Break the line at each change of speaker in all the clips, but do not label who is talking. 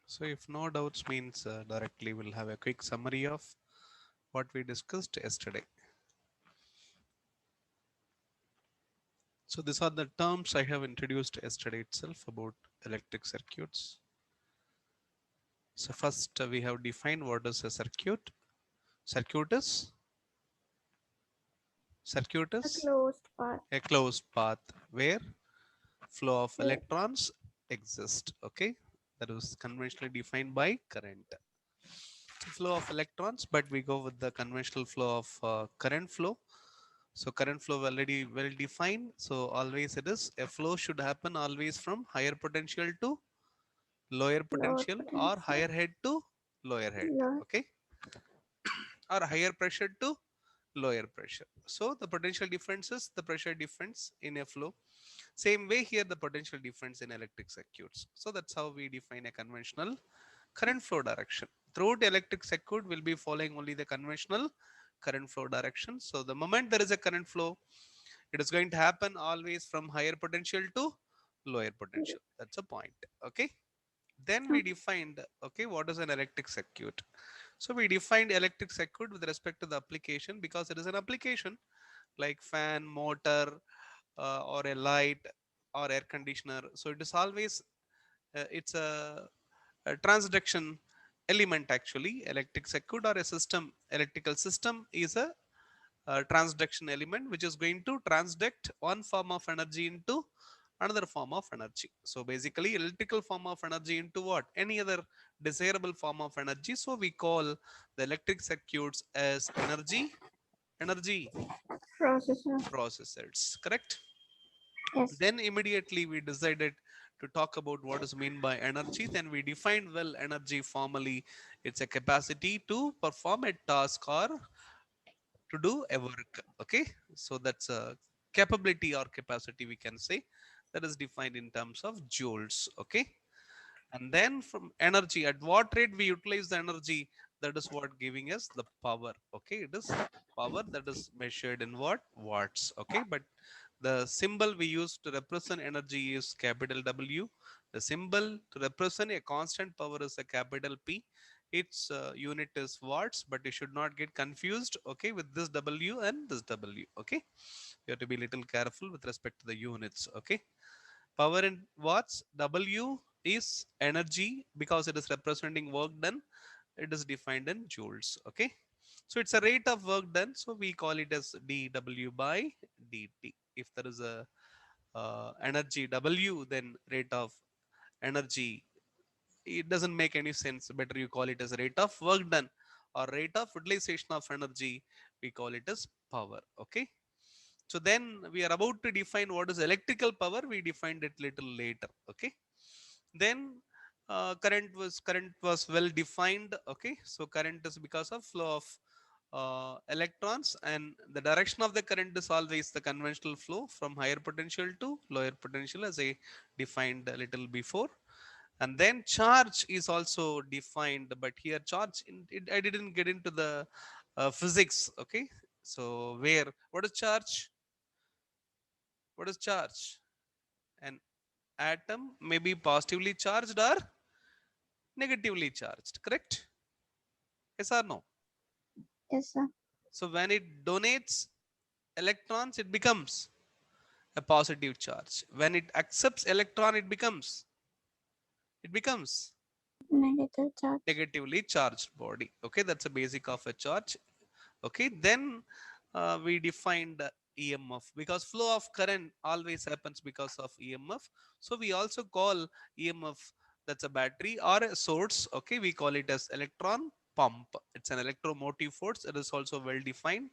So if no doubts means directly we'll have a quick summary of what we discussed yesterday. So these are the terms I have introduced yesterday itself about electric circuits. So first we have defined what is a circuit. Circuit is circuit
A
is
closed path.
a closed path where flow of
Where
electrons exist. Okay, that is conventionally defined by current. Flow of electrons, but we go with the conventional flow of current flow. So current flow already well defined. So always it is a flow should happen always from higher potential to lower
lower
potential or
potential.
higher head to lower head.
Lower.
Okay, or higher pressure to lower pressure. So the potential difference is the pressure difference in a flow. Same way here the potential difference in electric circuits. So that's how we define a conventional current flow direction. Throughout electric circuit will be following only the conventional current flow direction. So the moment there is a current flow, it is going to happen always from higher potential to lower potential. That's a point. Okay. Then we
Okay.
defined, okay, what is an electric circuit? So we defined electric circuit with respect to the application because it is an application like fan, motor, or a light or air conditioner. So it is always it's a transduction element actually. Electric circuit or a system, electrical system is a transduction element which is going to transduct one form of energy into another form of energy. So basically electrical form of energy into what? Any other desirable form of energy. So we call the electric circuits as energy
Processor.
processors, correct?
Yes.
Then immediately we decided to talk about what is mean by energy. Then we defined well energy formally. It's a capacity to perform a task or to do a work. Okay, so that's a capability or capacity we can say, that is defined in terms of joules. Okay, and then from energy, at what rate we utilize the energy, that is what giving us the power. Okay, it is power that is measured in what? Watts. Okay, but the symbol we use to represent energy is capital W. The symbol to represent a constant power is a capital P. Its unit is watts, but you should not get confused, okay, with this W and this W. Okay, you have to be little careful with respect to the units. Okay, power in watts, W is energy because it is representing work done. It is defined in joules. Okay, so it's a rate of work done. So we call it as dW by dt. If there is a energy W, then rate of energy, it doesn't make any sense. Better you call it as rate of work done or rate of utilization of energy. We call it as power. Okay. So then we are about to define what is electrical power. We defined it little later. Okay. Then current was well defined. Okay. So current is because of flow of electrons, and the direction of the current is always the conventional flow from higher potential to lower potential as I defined a little before. And then charge is also defined, but here charge I didn't get into the physics. Okay, so where, what is charge? What is charge? An atom may be positively charged or negatively charged, correct? Yes or no?
Yes, sir.
So when it donates electrons, it becomes a positive charge. When it accepts electron, it becomes
Negative charge.
negatively charged body. Okay, that's a basic of a charge. Okay, then we defined EMF because flow of current always happens because of EMF. So we also call EMF, that's a battery or a source. Okay, we call it as electron pump. It's an electromotive force. It is also well defined.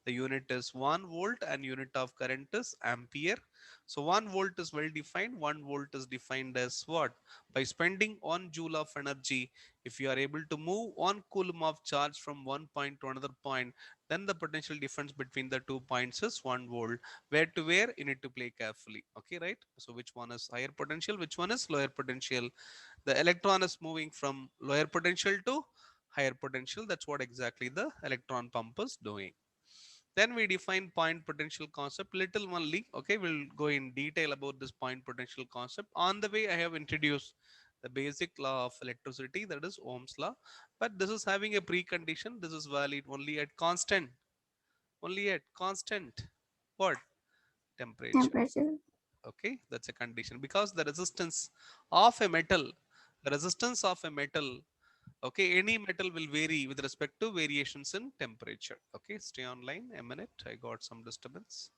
The unit is 1 volt and unit of current is ampere. So 1 volt is well defined. 1 volt is defined as what? By spending 1 joule of energy, if you are able to move 1 coulomb of charge from one point to another point, then the potential difference between the 2 points is 1 volt. Where to where, you need to play carefully. Okay, right? So which one is higher potential, which one is lower potential? The electron is moving from lower potential to higher potential. That's what exactly the electron pump is doing. Then we define point potential concept little only. Okay, we'll go in detail about this point potential concept. On the way, I have introduced the basic law of electricity, that is Ohm's law. But this is having a precondition. This is valid only at constant what? Temperature.
Temperature.
Okay, that's a condition because of a metal, the resistance of a metal, okay, any metal will vary with respect to variations in temperature. Okay, stay online a minute. I got some disturbance.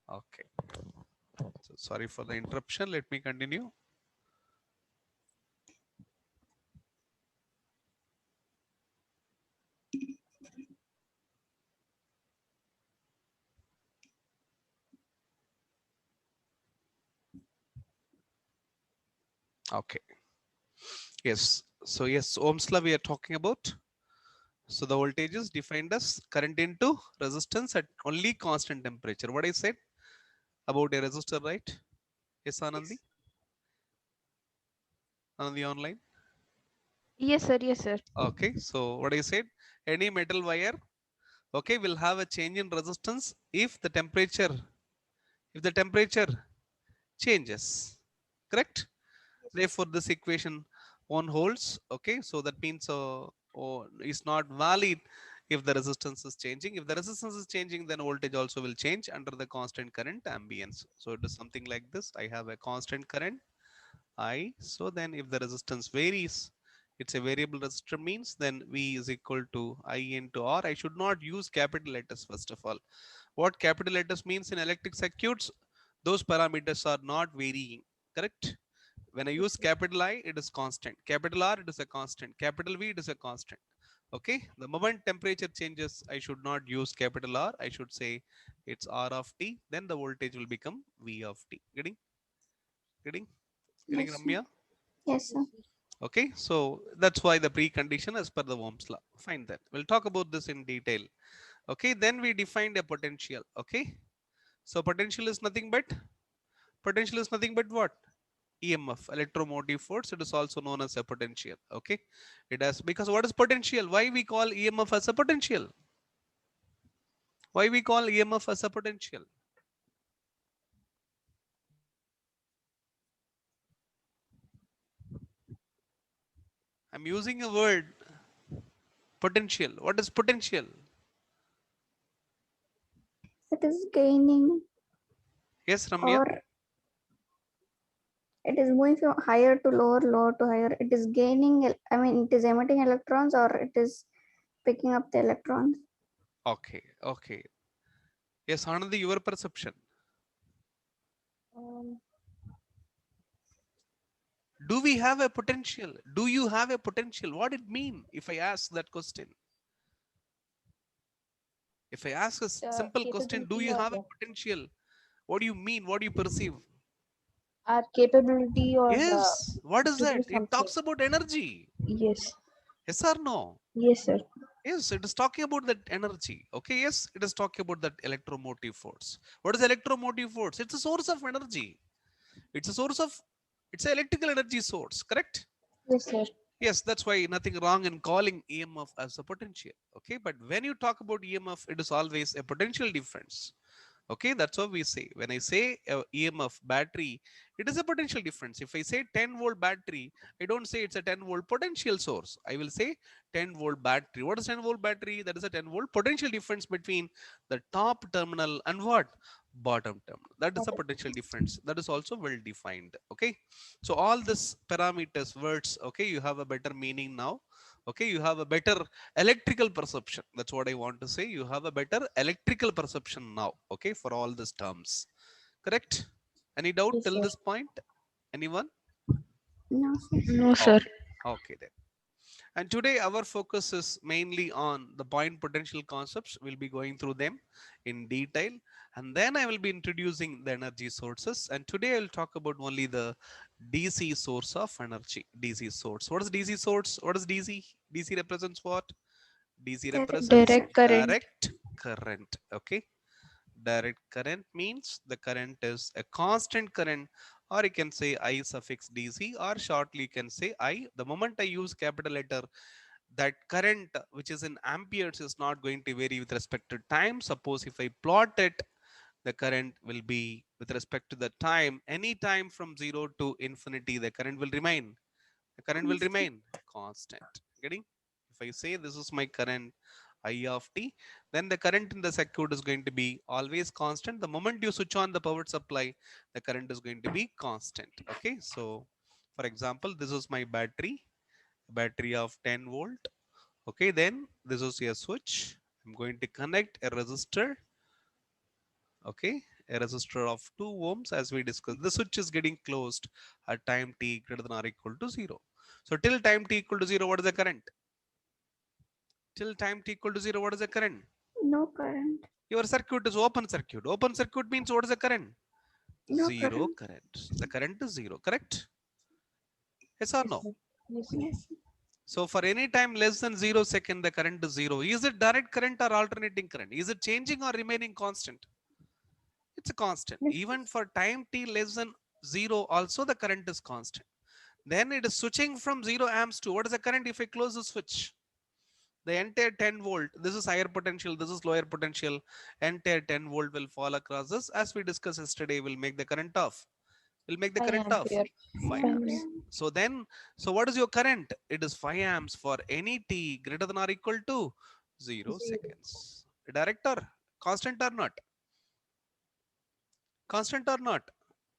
Okay, so sorry for the interruption. Let me continue. Okay, yes. So yes, Ohm's law we are talking about. So the voltage is defined as current into resistance at only constant temperature. What I said about a resistor, right? Yes, Anandi? Anandi online?
Yes, sir. Yes, sir.
Okay, so what I said, any metal wire, okay, will have a change in resistance if the temperature changes, correct? Therefore, this equation one holds, okay, so that means is not valid if the resistance is changing. If the resistance is changing, then voltage also will change under the constant current ambience. So it is something like this. I have a constant current I. So then if the resistance varies, it's a variable resistor means then V is equal to I into R. I should not use capital letters first of all. What capital letters means in electric circuits, those parameters are not varying, correct? When I
Yes,
use
sir.
capital I, it is constant. Capital R, it is a constant. Capital V, it is a constant. Okay. The moment temperature changes, I should not use capital R. I should say it's R of T. Then the voltage will become V of T. Getting, getting
Yes, sir.
Ramya?
Yes,
Yes,
sir.
sir.
Okay. So that's why the precondition as per the Ohm's law. Fine then. We'll talk about this in detail. Okay. Then we defined a potential. Okay. So potential is nothing but what? EMF, electromotive force. It is also known as a potential. Okay, it has, because what is potential? Why we call EMF as a potential? Why we call EMF as a potential? I'm using a word potential. What is potential?
It is gaining,
Yes, Ramya.
or it is moving from higher to lower, lower to higher. It is gaining, I mean, it is emitting electrons, or it is picking up the electrons.
Okay, okay. Yes, Anandi, your perception.
Um,
Do we have a potential? Do you have a potential? What it mean if I ask that question? If I ask a
the
simple question, do
capability
you
or
have a potential? What do you mean? What do you perceive?
our capability or
Yes. What is
to
that?
do
It
something.
talks about energy.
Yes.
Yes or no?
Yes, sir.
Yes, it is talking about that energy. Okay, yes, it is talking about that electromotive force. What is electromotive force? It's a source of energy. It's a source of, it's an electrical energy source, correct?
Yes, sir.
Yes, that's why nothing wrong in calling EMF as a potential. Okay, but when you talk about EMF, it is always a potential difference. Okay, that's what we say. When I say EMF battery, it is a potential difference. If I say 10-volt battery, I don't say it's a 10-volt potential source. I will say 10-volt battery. What is 10-volt battery? That is a 10-volt potential difference between the top terminal and what? Bottom terminal. That is a
Got it.
potential difference. That is also well defined. Okay, so all this parameters words, okay, you have a better meaning now. Okay, you have a better electrical perception. That's what I want to say. You have a better electrical perception now. Okay, for all these terms, correct? Any doubt
Yes,
till
sir.
this point? Anyone?
No, sir.
No, sir.
Okay, okay then. And today our focus is mainly on the point potential concepts. We'll be going through them in detail. And then I will be introducing the energy sources. And today I will talk about only the DC source of energy. DC source. What is DC source? What is DC? DC represents what? DC
Direct
represents
Direct current.
direct current. Okay. Direct current means the current is a constant current, or you can say I suffix DC, or shortly you can say I. The moment I use capital letter, that current which is in amperes is not going to vary with respect to time. Suppose if I plot it, the current will be with respect to the time, any time from 0 to infinity, the current will remain. The current will
constant.
remain constant. Getting? If I say this is my current I of t, then the current in the circuit is going to be always constant. The moment you switch on the power supply, the current is going to be constant. Okay. So for example, this is my battery of 10 volt. Okay. Then this is a switch. I'm going to connect a resistor. Okay, a resistor of 2 ohms, as we discussed. The switch is getting closed at time t greater than or equal to 0. So till time t equal to 0, what is the current? Till time t equal to 0, what is the current?
No current.
Your circuit is open circuit. Open circuit means what is the current?
No
Zero
current.
current. The current is 0, correct? Yes or
Yes,
no?
sir. Yes, sir.
Yes.
So for any time less than 0 second, the current is 0. Is it direct current or alternating current? Is it changing or remaining constant? It's a constant.
Yes.
Even for time t less than 0 also, the current is constant. Then it is switching from 0 amps to what is the current if I close the switch? The entire 10 volt, this is higher potential, this is lower potential, entire 10 volt will fall across this. As we discussed yesterday, will make the current off. Will make the
5
current off.
ampere.
5
5
amps.
ampere.
So then, so what is your current? It is 5 amps for any t greater than or equal to 0
Zero.
seconds. Direct or constant or not? Constant or not?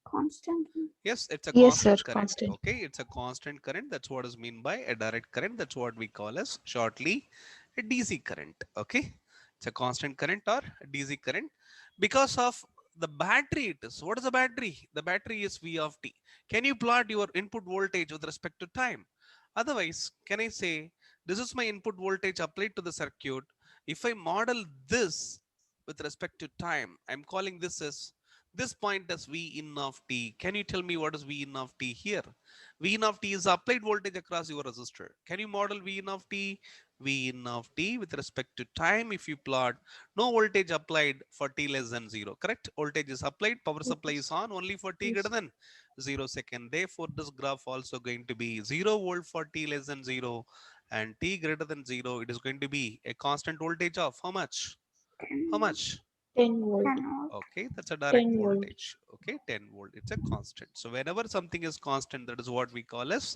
Constant.
Yes, it's a
Yes, sir.
constant current.
Constant.
Okay, it's a constant current. That's what is mean by a direct current. That's what we call as shortly a DC current. Okay, it's a constant current or a DC current because of the battery. It is. What is the battery? The battery is V of t. Can you plot your input voltage with respect to time? Otherwise, can I say this is my input voltage applied to the circuit? If I model this with respect to time, I'm calling this as this point as V in of t. Can you tell me what is V in of t here? V in of t is applied voltage across your resistor. Can you model V in of t? V in of t with respect to time, if you plot, no voltage applied for t less than 0. Correct? Voltage is applied, power supply is
Yes.
on only for t greater
Yes.
than 0 second. Therefore, this graph also going to be 0 volt for t less than 0 and t greater than 0. It is going to be a constant voltage of how much?
10.
How much?
10 volt.
10 volt.
Okay, that's a direct
10 volt.
voltage. Okay, 10 volt. It's a constant. So whenever something is constant, that is what we call as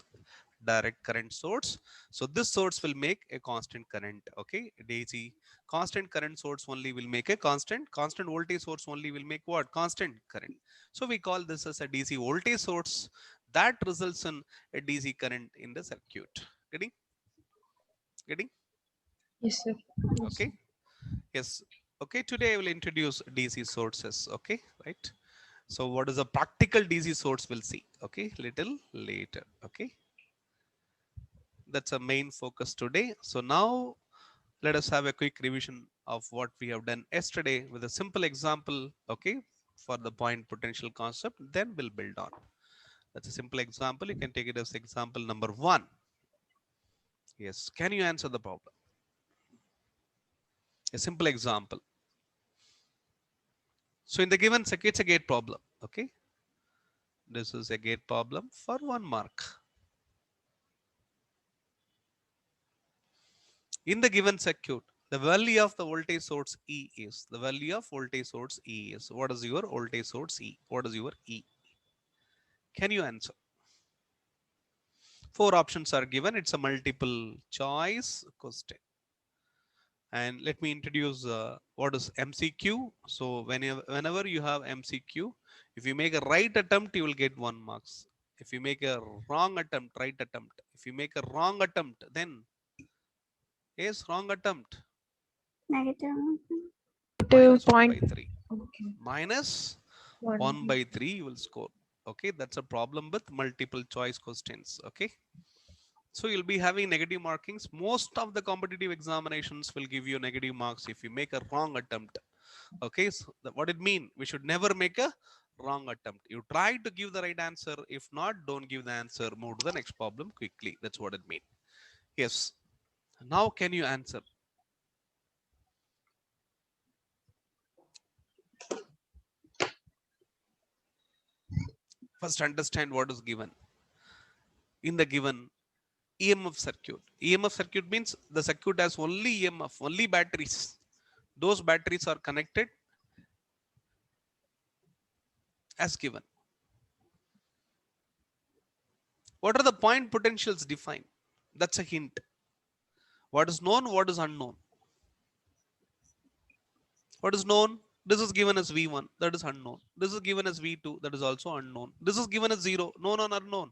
direct current source. So this source will make a constant current. Okay, DC constant current source only will make a constant voltage source only will make what? Constant current. So we call this as a DC voltage source that results in a DC current in the circuit. Getting? Getting?
Yes, sir. Yes.
Okay. Yes. Okay. Today I will introduce DC sources. Okay. Right. So what is a practical DC source we'll see. Okay. Little later. Okay. That's a main focus today. So now let us have a quick revision of what we have done yesterday with a simple example. Okay. For the point potential concept, then we'll build on. That's a simple example. You can take it as example number 1. Yes. Can you answer the problem? A simple example. So in the given circuit, it's a gate problem. Okay. This is a gate problem for 1 mark. In the given circuit, the value of the voltage source E is, the value of voltage source E is, what is your voltage source E? What is your E? Can you answer? 4 options are given. It's a multiple choice question. And let me introduce what is MCQ. So whenever you have MCQ, if you make a right attempt, you will get 1 marks. If you make a wrong attempt, right attempt. If you make a wrong attempt, then yes, wrong attempt.
Negative.
Minus 1 by
Point.
3.
Okay.
Minus
1.
1 by 3 you will score. Okay, that's a problem with multiple choice questions. Okay, so you'll be having negative markings. Most of the competitive examinations will give you negative marks if you make a wrong attempt. Okay, so what it mean? We should never make a Wrong attempt. You try to give the right answer. If not, don't give the answer. Move to the next problem quickly. That's what it means. Yes. Now can you answer? First understand what is given. In the given EMF circuit. EMF circuit means the circuit has only EMF, only batteries. Those batteries are connected as given. What are the point potentials defined? That's a hint. What is known, what is unknown? What is known? This is given as V1, that is unknown. This is given as V2, that is also unknown. This is given as 0, known or unknown?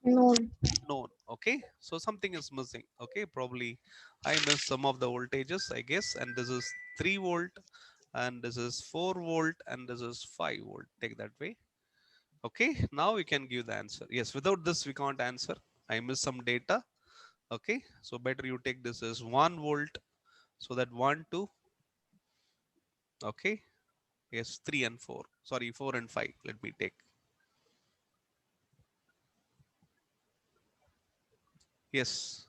Known.
Known. Okay, so something is missing. Okay, probably I missed some of the voltages, I guess. And this is 3 volt, and this is 4 volt, and this is 5 volt. Take that way. Okay, now we can give the answer. Yes, without this we can't answer. I missed some data. Okay, so better you take this as 1 volt, so that 1 2. Okay, yes, 3 and 4, sorry, 4 and 5. Let me take. Yes,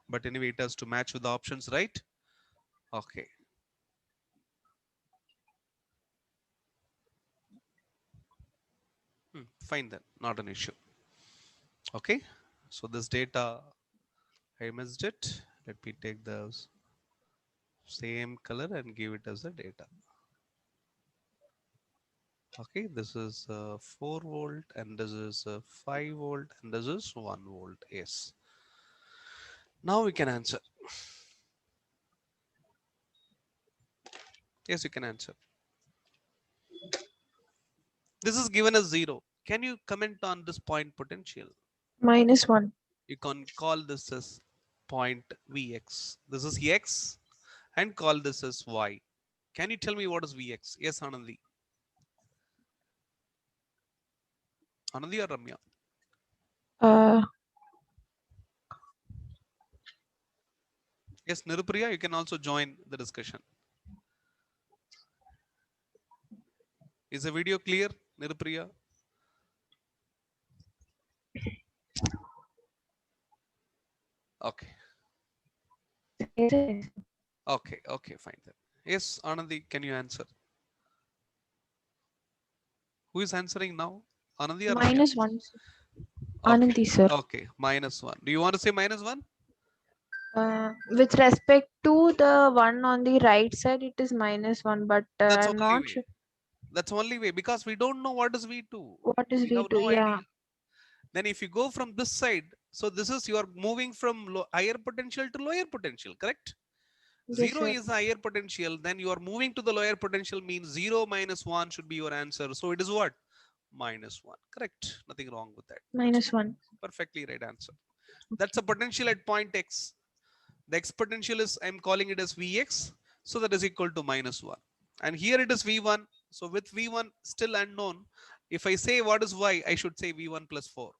but anyway it has to match with the options, right? Okay. Fine then, not an issue. Okay, so this data I missed it. Let me take the same color and give it as a data. Okay, this is 4 volt, and this is 5 volt, and this is 1 volt. Yes, now we can answer. Yes, you can answer. This is given as 0. Can you comment on this point potential?
-1.
You can call this as point Vx. This is x, and call this as y. Can you tell me what is Vx? Yes, Anandi. Anandi or Ramya?
Uh,
Yes, Nirupriya, you can also join the discussion. Is the video clear, Nirupriya? Okay.
yes.
Okay, okay, fine then. Yes, Anandi, can you answer? Who is answering now? Anandi or Ramya?
-1.
Okay,
Anandi, sir.
okay, -1. Do you want to say -1?
With respect to the one on the right side, it is -1, but
That's
I'm
only
not
way.
sure
That's only way, because we don't know what is V2.
what is
We have
V2.
no
Yeah.
idea. Then if you go from this side, so this is you are moving from higher potential to lower potential, correct?
Yes,
0
sir.
is higher potential, then you are moving to the lower potential, means 0 minus 1 should be your answer. So it is what? -1. Correct. Nothing wrong with that.
-1.
Perfectly right answer. That's a potential at point X. The X potential is, I'm calling it as Vx. So that is equal to -1. And here it is V1. So with V1 still unknown, if I say what is Y, I should say V1 plus 4.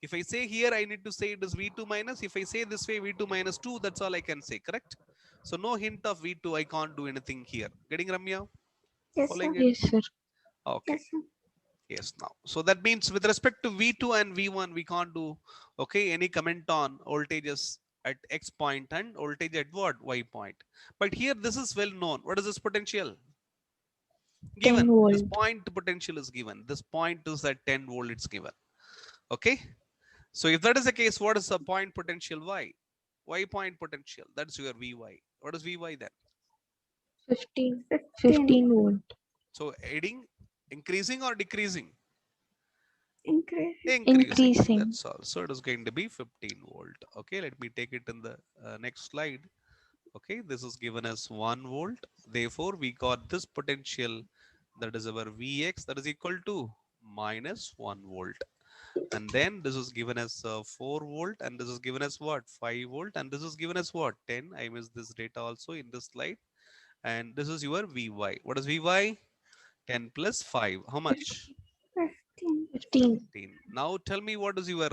If I say here, I need to say it is V2 minus. If I say this way, V2 minus 2, that's all I can say, correct? So no hint of V2, I can't do anything here. Getting Ramya?
Yes, sir.
Following it?
Yes, sir.
Okay.
Yes, sir.
Yes, now. So that means with respect to V2 and V1, we can't do, okay, any comment on voltages at X point and voltage at what? Y point. But here, this is well known. What is this potential?
10
Given. This
volt.
point potential is given. This point is at 10 volt, it's given. Okay. So if that is the case, what is the point potential Y? Y point potential. That's your Vy. What is Vy then?
15.
15.
15 volt.
So adding, increasing or decreasing?
Increase.
Increasing.
Increasing.
That's all. So it is going to be 15 volt. Okay, let me take it in the next slide. Okay, this is given as 1 volt. Therefore, we got this potential, that is our Vx, that is equal to -1 volt. And then this is given as 4 volt, and this is given as what? 5 volt, and this is given as what? 10. I missed this data also in this slide. And this is your Vy. What is Vy? 10 plus 5. How much?
15.
15.
15. Now tell me what is your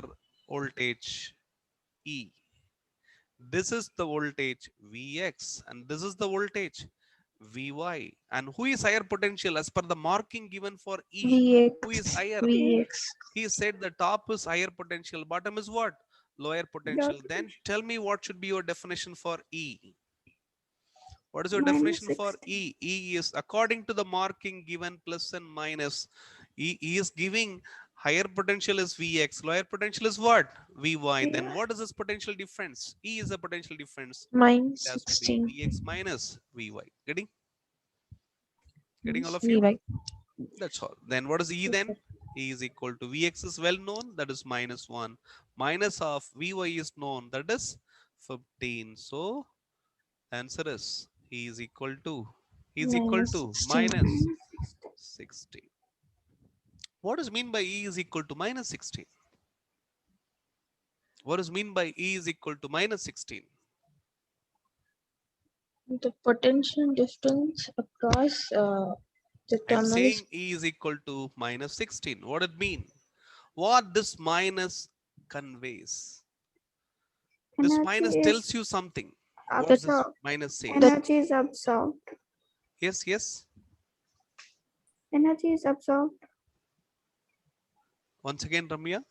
voltage E. This is the voltage Vx, and this is the voltage Vy. And who is higher potential as per the marking given for E? Who is
Vx.
higher?
Vx.
He said the top is higher potential, bottom is what? Lower potential.
Dot
Then tell me what should be your definition for E. What is your
minus
definition for
16.
E? E is according to the marking given plus and minus. E is giving higher potential is Vx, lower potential is what? Vy. Then what is this potential difference? E is a potential difference. It
Minus
has to be
16.
Vx minus Vy. Getting all
Minus
of you?
Vy.
That's all. Then what is E
Yes, sir.
then? E is equal to Vx is well known, that is minus 1. Minus of Vy is known, that is 15. So answer is E is equal to
Minus 16.
minus
Minus 16.
16. What is mean by E is equal to minus 16? What is mean by E is equal to minus 16?
The potential difference across the
I'm
terminal is
saying E is equal to minus 16. What it mean? What this minus conveys? This
Energy
minus
is
tells you something.
the
What this
absorbed.
minus
the
says?
Energy is absorbed.
Yes, yes.
Energy is absorbed.
Once again, Ramya.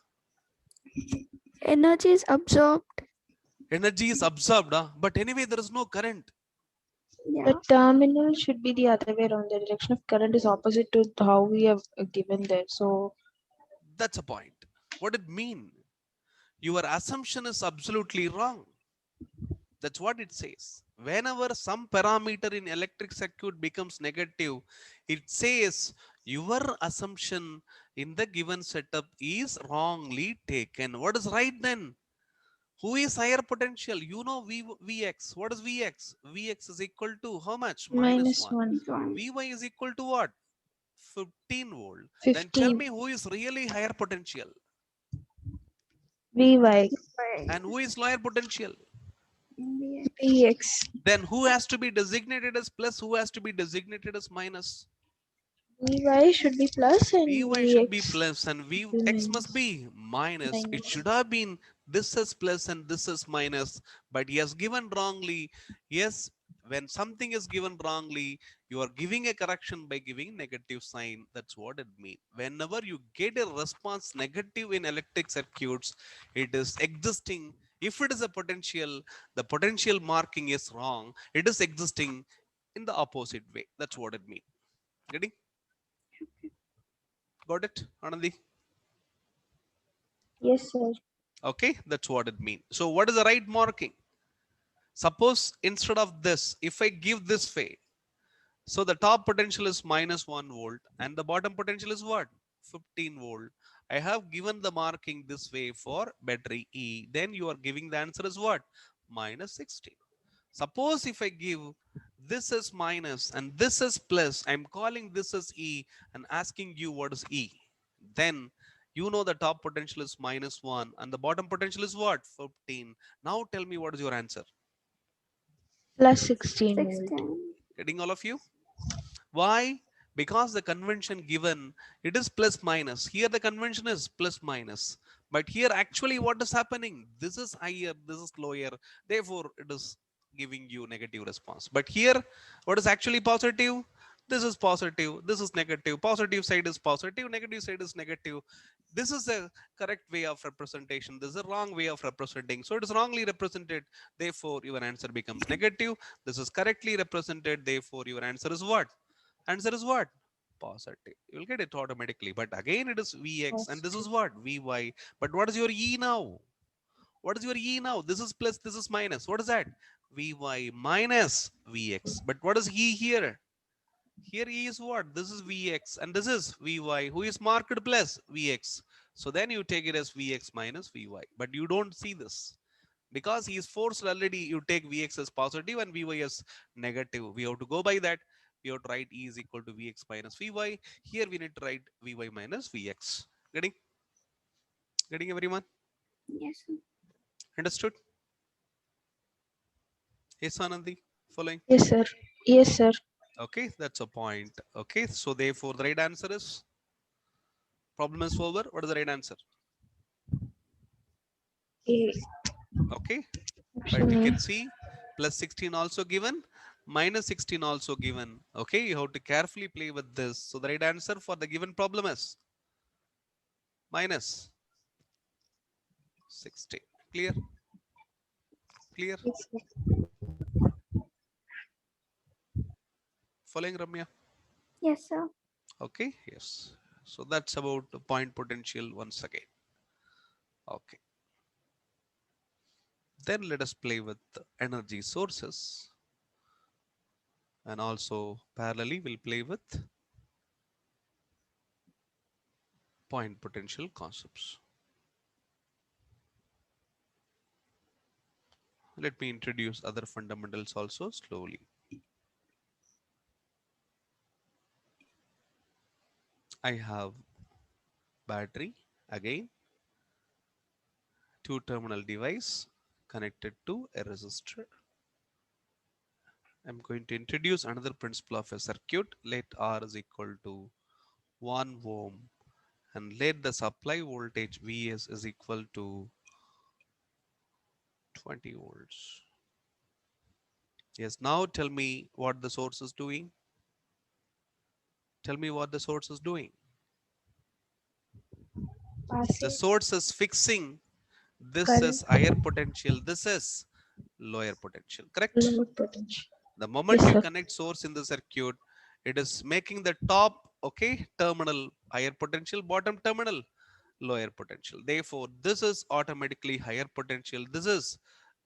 Energy is absorbed.
Energy is absorbed, but anyway, there is no current.
Yeah.
the terminal should be the other way around. The direction of current is opposite to how we have given there. So
That's a point. What it mean? Your assumption is absolutely wrong. That's what it says. Whenever some parameter in electric circuit becomes negative, it says your assumption in the given setup is wrongly taken. What is right then? Who is higher potential? You know Vx. What is Vx? Vx is equal to how much? Minus
minus
1.
1.
One.
Vy is equal to what? 15 volt. Then tell
15.
me who is really higher potential
Vy.
Right.
and who is lower potential.
Vx.
Vx.
Then who has to be designated as plus, who has to be designated as minus?
Vy should be plus and
Vy should be
Vx
plus and
should be
Vx must
minus.
be minus. It
Minus.
should have been this is plus and this is minus, but he has given wrongly. Yes, when something is given wrongly, you are giving a correction by giving negative sign. That's what it means. Whenever you get a response negative in electric circuits, it is existing. If it is a potential, the potential marking is wrong. It is existing in the opposite way. That's what it means. Getting? Got it, Anandi?
Yes, sir.
Okay, that's what it means. So what is the right marking? Suppose instead of this, if I give this way, so the top potential is minus 1 volt and the bottom potential is what? 15 volt. I have given the marking this way for battery E. Then you are giving the answer is what? Minus 16. Suppose if I give this is minus and this is plus, I'm calling this as E and asking you what is E. Then you know the top potential is minus 1 and the bottom potential is what? 15. Now tell me what is your answer.
Plus 16 volt.
16.
Getting all of you? Why? Because the convention given, it is plus minus. Here the convention is plus minus. But here actually what is happening? This is higher, this is lower. Therefore, it is giving you negative response. But here, what is actually positive? This is positive, this is negative. Positive side is positive, negative side is negative. This is a correct way of representation. This is a wrong way of representing. So it is wrongly represented. Therefore, your answer becomes negative. This is correctly represented. Therefore, your answer is what? Answer is what? Positive. You will get it automatically. But again, it is Vx and this is
Positive.
what? Vy. But what is your E now? What is your E now? This is plus, this is minus. What is that? Vy minus Vx. But what is E here? Here E is what? This is Vx and this is Vy. Who is marked plus? Vx. So then you take it as Vx minus Vy. But you don't see this. Because he is forced already, you take Vx as positive and Vy as negative. We have to go by that. We have to write E is equal to Vx minus Vy. Here we need to write Vy minus Vx. Getting? Getting everyone?
Yes. Sir.
Understood? Yes, Anandi? Following?
Yes, sir. Yes, sir.
Okay, that's a point. Okay, so therefore the right answer is problem is over. What is the right answer?
A.
Okay, but
Option
you
A.
can see plus 16 also given. minus 16 also given. Okay, you have to carefully play with this. So the right answer for the given problem is minus 16. Clear? Clear?
Yes, sir.
Following, Ramya?
Yes, sir.
Okay, yes. So that's about the point potential once again. Okay. Then let us play with the energy sources, and also parallelly we'll play with point potential concepts. Let me introduce other fundamentals also slowly. I have battery, again two terminal device connected to a resistor. I'm going to introduce another principle of a circuit. Let R is equal to 1 ohm, and let the supply voltage Vs is equal to 20 volts. Yes, now tell me what the source is doing. Tell me what the source is doing. The
Passing
source is fixing this
current,
is higher potential, this is lower potential, correct?
load potential.
The moment
Yes,
you
sir.
connect source in the circuit, it is making the top, okay, terminal higher potential, bottom terminal lower potential. Therefore, this is automatically higher potential, this is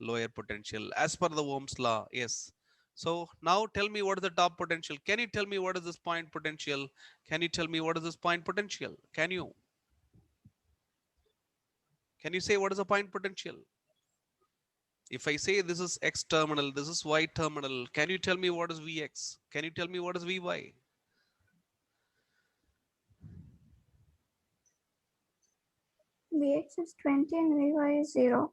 lower potential as per the Ohm's law. Yes. So now tell me what is the top potential. Can you tell me what is this point potential? Can you tell me what is this point potential? Can you say what is the point potential? If I say this is X terminal, this is Y terminal, can you tell me what is Vx? Can you tell me what is Vy?
Vx is 20 and Vy is 0.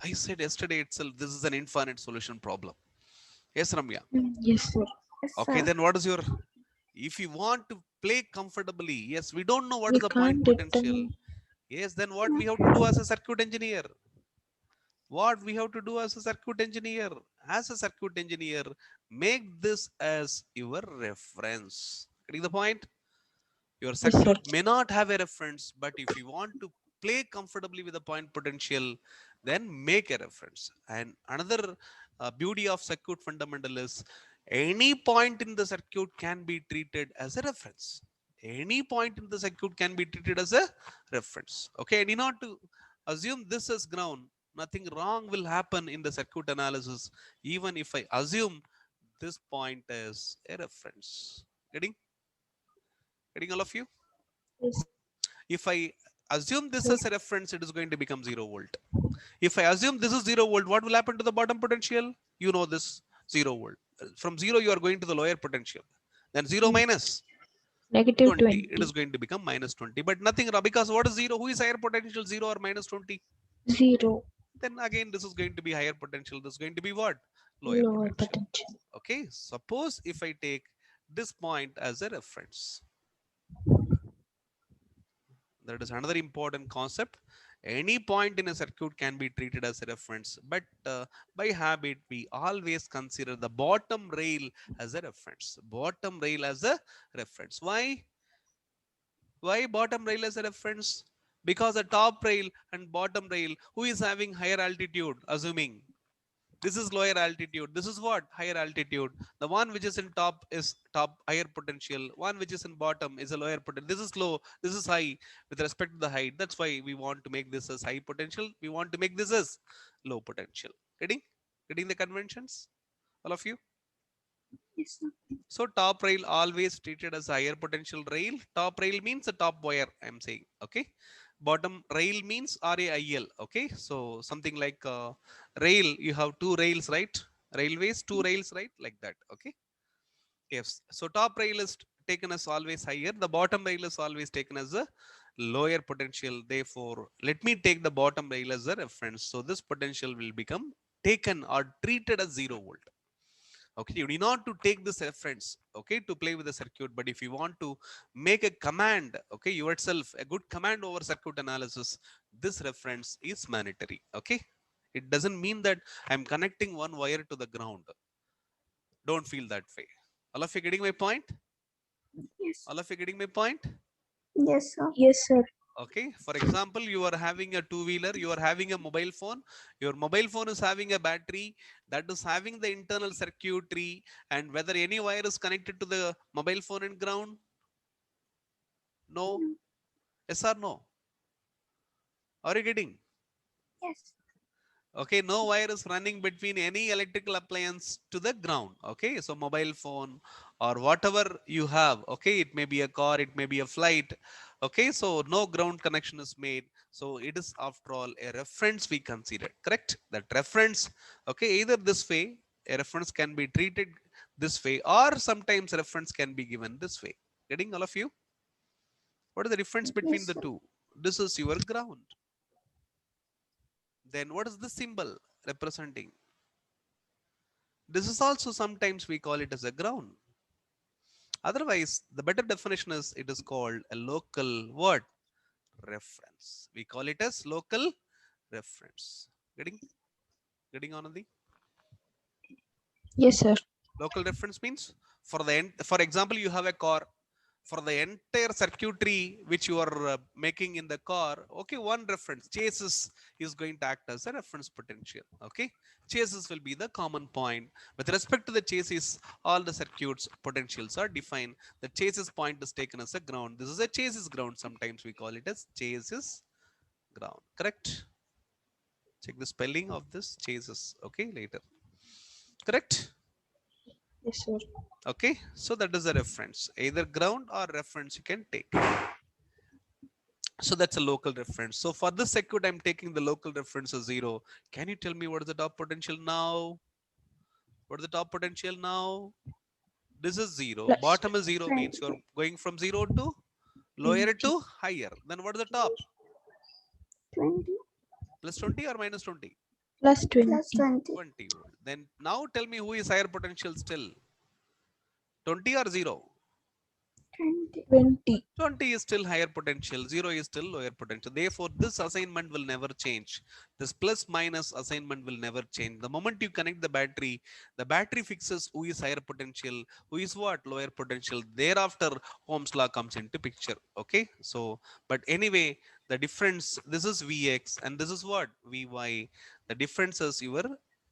I said yesterday itself, this is an infinite solution problem. Yes, Ramya.
Yes, sir.
Yes,
Okay,
sir.
then what is your, if you want to play comfortably, yes, we don't know what
We
is the point
can't
potential.
determine.
Yes, then what we have to do
Okay.
as a circuit engineer? What we have to do as a circuit engineer? As a circuit engineer, make this as your reference. Getting the point? Your
Yes, sir.
circuit may not have a reference, but if you want to play comfortably with the point potential, then make a reference. And another beauty of circuit fundamental is any point in the circuit can be treated as a reference. Any point in the circuit can be treated as a reference. Okay, I need not to assume this as ground. Nothing wrong will happen in the circuit analysis, even if I assume this point as a reference. Getting? Getting all of you?
Yes,
If I assume this
sir.
as a reference, it is going to become 0 volt. If I assume this is 0 volt, what will happen to the bottom potential? You know this 0 volt. From 0, you are going to the lower potential. Then 0
Yes.
minus
Negative
20, it is
20.
going to become minus 20. But nothing wrong, because what is 0? Who is higher potential, 0 or minus 20?
0.
Then again, this is going to be higher potential. This is going to be what? Lower
Lower
potential.
potential.
Okay, suppose if I take this point as a reference, that is another important concept. Any point in a circuit can be treated as a reference, but by habit we always consider the bottom rail as a reference. Bottom rail as a reference. Why bottom rail as a reference? Because the top rail and bottom rail, who is having higher altitude, assuming this is lower altitude, this is what, higher altitude. The one which is in top is top higher potential, one which is in bottom is a lower potential. This is low, this is high with respect to the height. That's why we want to make this as high potential, we want to make this as low potential. Getting the conventions, all of you?
Yes, sir.
So top rail always treated as higher potential rail. Top rail means the top wire, I'm saying. Okay. Bottom rail means RAIL. Okay. So something like rail, you have two rails, right? Railways, two rails, right? Like that. Okay. Yes. So top rail is taken as always higher. The bottom rail is always taken as a lower potential. Therefore, let me take the bottom rail as a reference. So this potential will become taken or treated as 0 volt. Okay, you need not to take this reference, okay, to play with the circuit. But if you want to make a command, okay, yourself a good command over circuit analysis, this reference is mandatory. Okay, It doesn't mean that I'm connecting one wire to the ground. Don't feel that way. All of you getting my point?
Yes.
All of you getting my point?
Yes, sir.
Yes, sir.
Okay. For example, you are having a two-wheeler, you are having a mobile phone. Your mobile phone is having a battery that is having the internal circuitry, and whether any wire is connected to the mobile phone and ground? No.
Mm,
Yes or no? Are you getting?
yes.
Okay, no wire is running between any electrical appliance to the ground. Okay, so mobile phone or whatever you have. Okay, it may be a car, it may be a flight. Okay, so no ground connection is made. So it is after all a reference we consider. Correct? That reference. Okay, either this way, a reference can be treated this way, or sometimes reference can be given this way. Getting all of you? What is the difference between
Yes,
the
sir.
two? This is your ground. Then what is the symbol representing? This is also sometimes we call it as a ground. Otherwise, the better definition is it is called a local what? Reference. We call it as local reference. Getting on the
Yes, sir.
local reference means for the end, for example, you have a car. For the entire circuitry which you are making in the car, okay, one reference chases is going to act as a reference potential. Okay, chases will be the common point. With respect to the chases, all the circuits potentials are defined. The chases point is taken as a ground. This is a chases ground. Sometimes we call it as chases ground. Correct? Check the spelling of this chases, okay, later. Correct?
Yes, sir.
Okay, so that is a reference. Either ground or reference you can take. So that's a local reference. So for this circuit, I'm taking the local reference as 0. Can you tell me what is the top potential now? What is the top potential now? This is 0.
Plus
Bottom is 0 means
20.
you're going from 0 to lower
20.
to higher. Then what is the top?
20
Plus 20 or minus 20?
Plus
plus
20.
20.
20 volt. Then now tell me who is higher potential still? 20 or 0?
20.
20.
20 is still higher potential, 0 is still lower potential. Therefore, this assignment will never change. This plus minus assignment will never change. The moment you connect the battery fixes who is higher potential, who is what? Lower potential. Thereafter, Ohm's law comes into picture. Okay. So, but anyway, the difference, this is Vx and this is what? Vy. The difference is your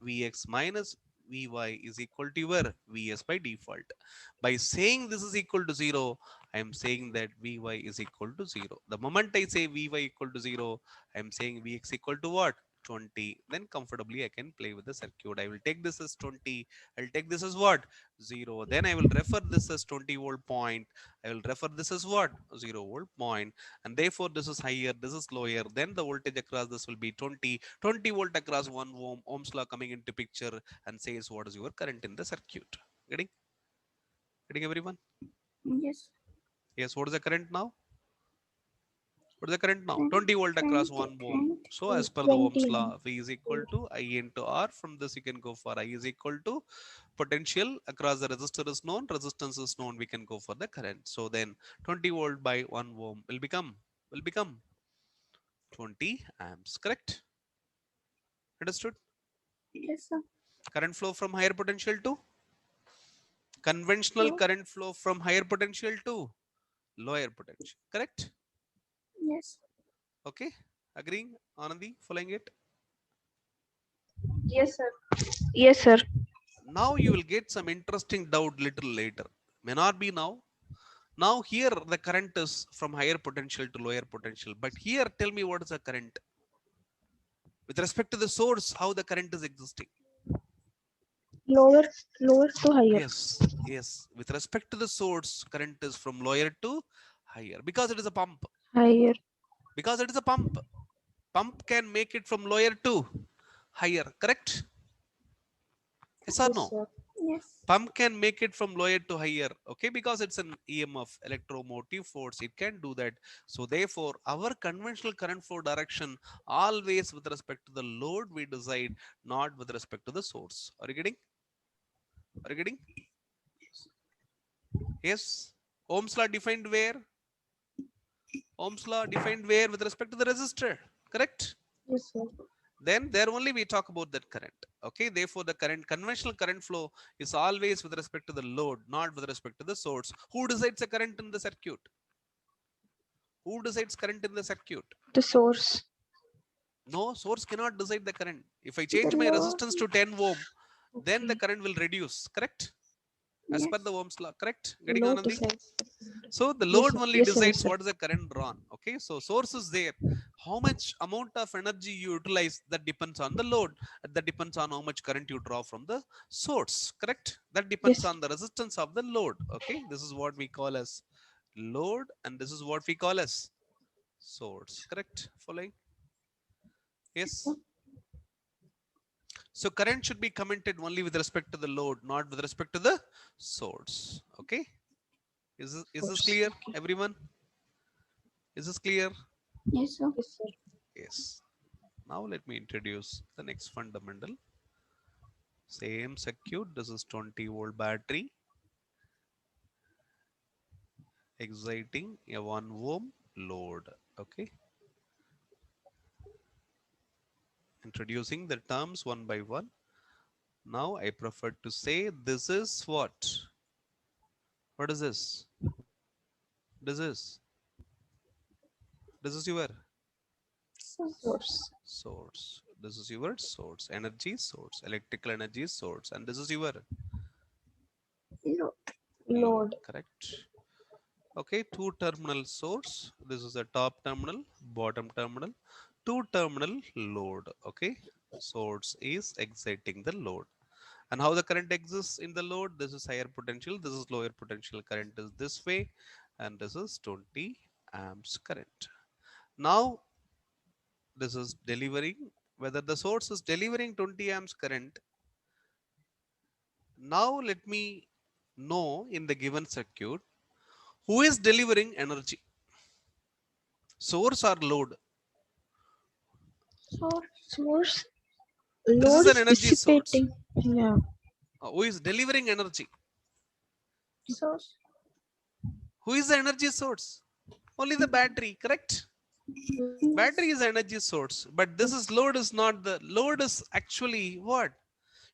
Vx minus Vy is equal to your Vs by default. By saying this is equal to 0, I am saying that Vy is equal to 0. The moment I say Vy equal to 0, I am saying Vx equal to what? 20. Then comfortably I can play with the circuit. I will take this as 20. I'll take this as what? 0. Then I will refer this as 20-volt point. I will refer this as what? 0-volt point. And therefore this is higher, this is lower. Then the voltage across this will be 20. 20 volt across 1 ohm. Ohm's law coming into picture and says what is your current in the circuit. Getting? Getting everyone?
Yes.
Yes, what is the current now? What is the current now?
20.
20 volt across
20.
1 ohm.
20.
So as per the Ohm's
20.
law, V is equal to I into R. From this you can go for I is equal to potential across the resistor is known, resistance is known, we can go for the current. So then 20 volt by 1 ohm will become 20 amps. Correct? Understood?
Yes, sir.
Current flow from higher potential to conventional
So,
current flow from higher potential to lower potential. Correct?
yes.
Okay. Agreeing? Anandi, following it?
Yes, sir. Yes, sir.
Now you will get some interesting doubt little later. May not be now. Now here the current is from higher potential to lower potential. But here tell me what is the current? With respect to the source, how the current is existing?
Lower, lower to higher.
Yes, yes. With respect to the source, current is from lower to higher because it is a pump.
Higher.
Because it is a pump. Pump can make it from lower to higher. Correct? Yes or
Yes,
no?
sir.
Yes.
Pump can make it from lower to higher, okay, because it's an EMF, electromotive force, it can do that. So therefore our conventional current flow direction always with respect to the load we decide, not with respect to the source. Are you getting yes? Ohm's law defined where? Ohm's law defined where? With respect to the resistor. Correct?
Yes, sir.
then there only we talk about that current. Okay, therefore the current, conventional current flow is always with respect to the load, not with respect to the source. Who decides the current in the circuit? Who decides current in the circuit?
The source.
No, source cannot decide the current. If I
The
change my
load.
resistance to 10 ohm, then the
Okay.
current will reduce, correct? As per the
Yes.
Ohm's law, correct? Getting
Load
Anandi?
decides.
So the
Yes,
load
sir.
only
Yes, sir. Yes,
decides
sir.
what is the current drawn. Okay, so source is there. How much amount of energy you utilize, that depends on the load. That depends on how much current you draw from the source. Correct? That depends
Yes.
on the resistance of the load. Okay, this is what we call as load, and this is what we call as source. Correct? Following? Yes. So current should be commented only with respect to the load, not with respect to the source. Okay. Is this
Source.
clear,
Okay.
everyone? Is this clear?
Yes, sir.
Yes, sir.
Yes. Now let me introduce the next fundamental. Same circuit. This is 20-volt battery exciting a 1 ohm load. Okay. Introducing the terms one by one. Now I prefer to say this is what? What is this? This is. This is your
So,
Source.
source. This is your source. Energy source. Electrical energy source. And this is your
load.
load.
Load.
Correct. Okay, two terminal source. This is the top terminal, bottom terminal, two terminal load. Okay, source is exciting the load. And how the current exists in the load? This is higher potential, this is lower potential. Current is this way, and this is 20 amps current. Now, this is delivering, whether the source is delivering 20 amps current. Now, let me know in the given circuit who is delivering energy, source or load.
Source.
Source.
This is
Load
an
is
energy source.
dissipating. Yeah.
Who is delivering energy?
Source.
Who is the energy source? Only the battery, correct?
Yes.
Battery is energy source, but this is load is not the load is actually what?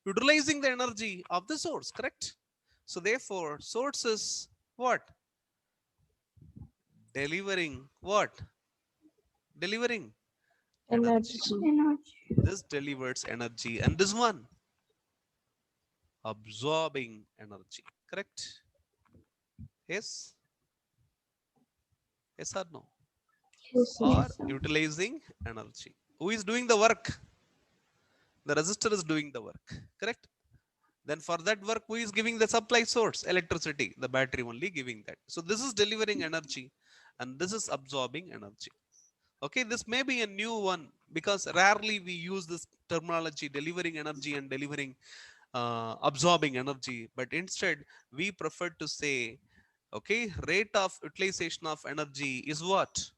Utilizing the energy of the source, correct? So therefore, source is what? Delivering what? Delivering energy.
Energy.
Energy.
This delivers energy, and this one absorbing energy, correct? Yes, yes or no?
Yes, sir.
Or
Yes, sir.
utilizing energy. Who is doing the work? The resistor is doing the work, correct? Then for that work, who is giving the supply source? Electricity, the battery only giving that. So this is delivering energy, and this is absorbing energy. Okay, this may be a new one because rarely we use this terminology, delivering energy and delivering absorbing energy, but instead we prefer to say, okay, rate of utilization of energy is what?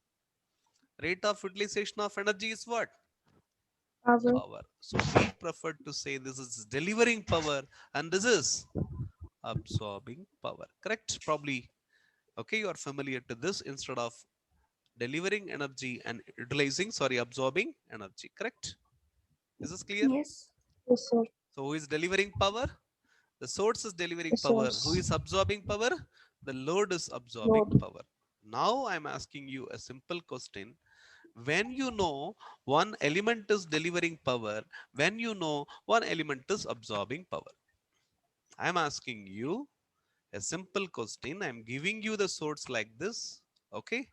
Rate of utilization of energy is what?
Power.
Power. So we prefer to say this is delivering power and this is absorbing power. Correct? Probably, okay, you are familiar to this instead of delivering energy and utilizing, sorry, absorbing energy. Correct? Is this clear?
Yes.
Yes, sir.
So who is delivering power? The source is delivering
The
power. Who
source.
is absorbing power? The load is absorbing
Load.
power. Now I'm asking you a simple question. When you know one element is delivering power, when you know one element is absorbing power, I'm asking you a simple question. I'm giving you the source like this. Okay,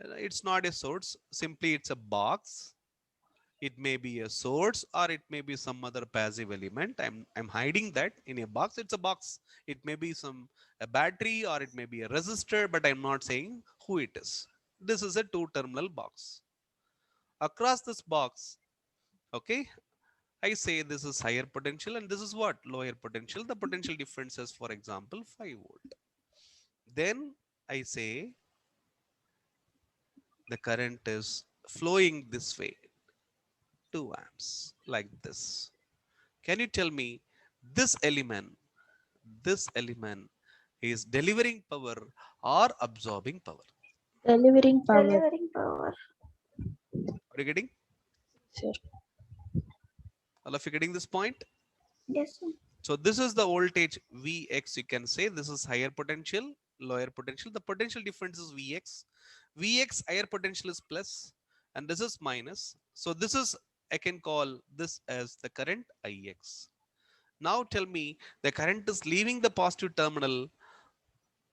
it's not a source, simply it's a box. It may be a source or it may be some other passive element. I'm hiding that in a box. It's a box. It may be some a battery or it may be a resistor, but I'm not saying who it is. This is a two terminal box. Across this box, okay, I say this is higher potential and this is what? Lower potential. The potential difference is, for example, 5 volt. Then I say the current is flowing this way, 2 amps, like this. Can you tell me this element is delivering power or absorbing power?
Delivering power.
Delivering power.
Are you getting?
Sir.
All of you getting this point?
Yes, sir.
So this is the voltage Vx. You can say this is higher potential, lower potential. The potential difference is Vx. Vx higher potential is plus, and this is minus. So this is, I can call this as the current Ix. Now tell me, the current is leaving the positive terminal.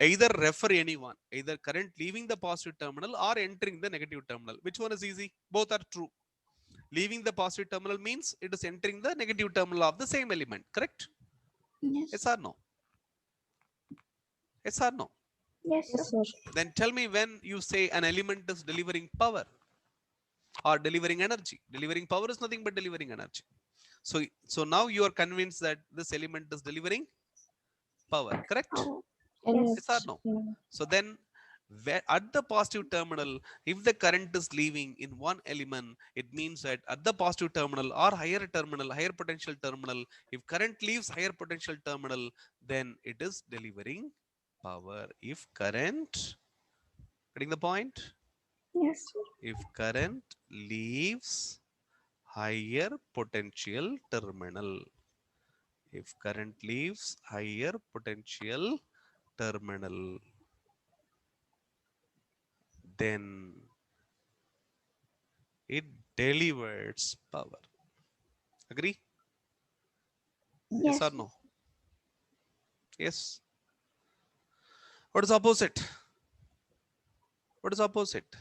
Either refer anyone, either current leaving the positive terminal or entering the negative terminal. Which one is easy? Both are true. Leaving the positive terminal means it is entering the negative terminal of the same element, correct?
Yes.
Yes or no? Yes or no?
Yes, sir.
Yes, sir.
Then tell me, when you say an element is delivering power or delivering energy. Delivering power is nothing but delivering energy. So now you are convinced that this element is delivering power, correct?
Oh, yes.
Yes or
Yes.
no?
Yeah.
So then at the positive terminal, if the current is leaving in one element, it means that at the positive terminal or higher terminal, higher potential terminal, if current leaves higher potential terminal, then it is delivering power. If current, getting the point?
Yes, sir.
If current leaves higher potential terminal, if current leaves higher potential terminal, then it delivers power. Agree? Yes or
Yes, sir.
no? Yes. What is opposite? What is opposite?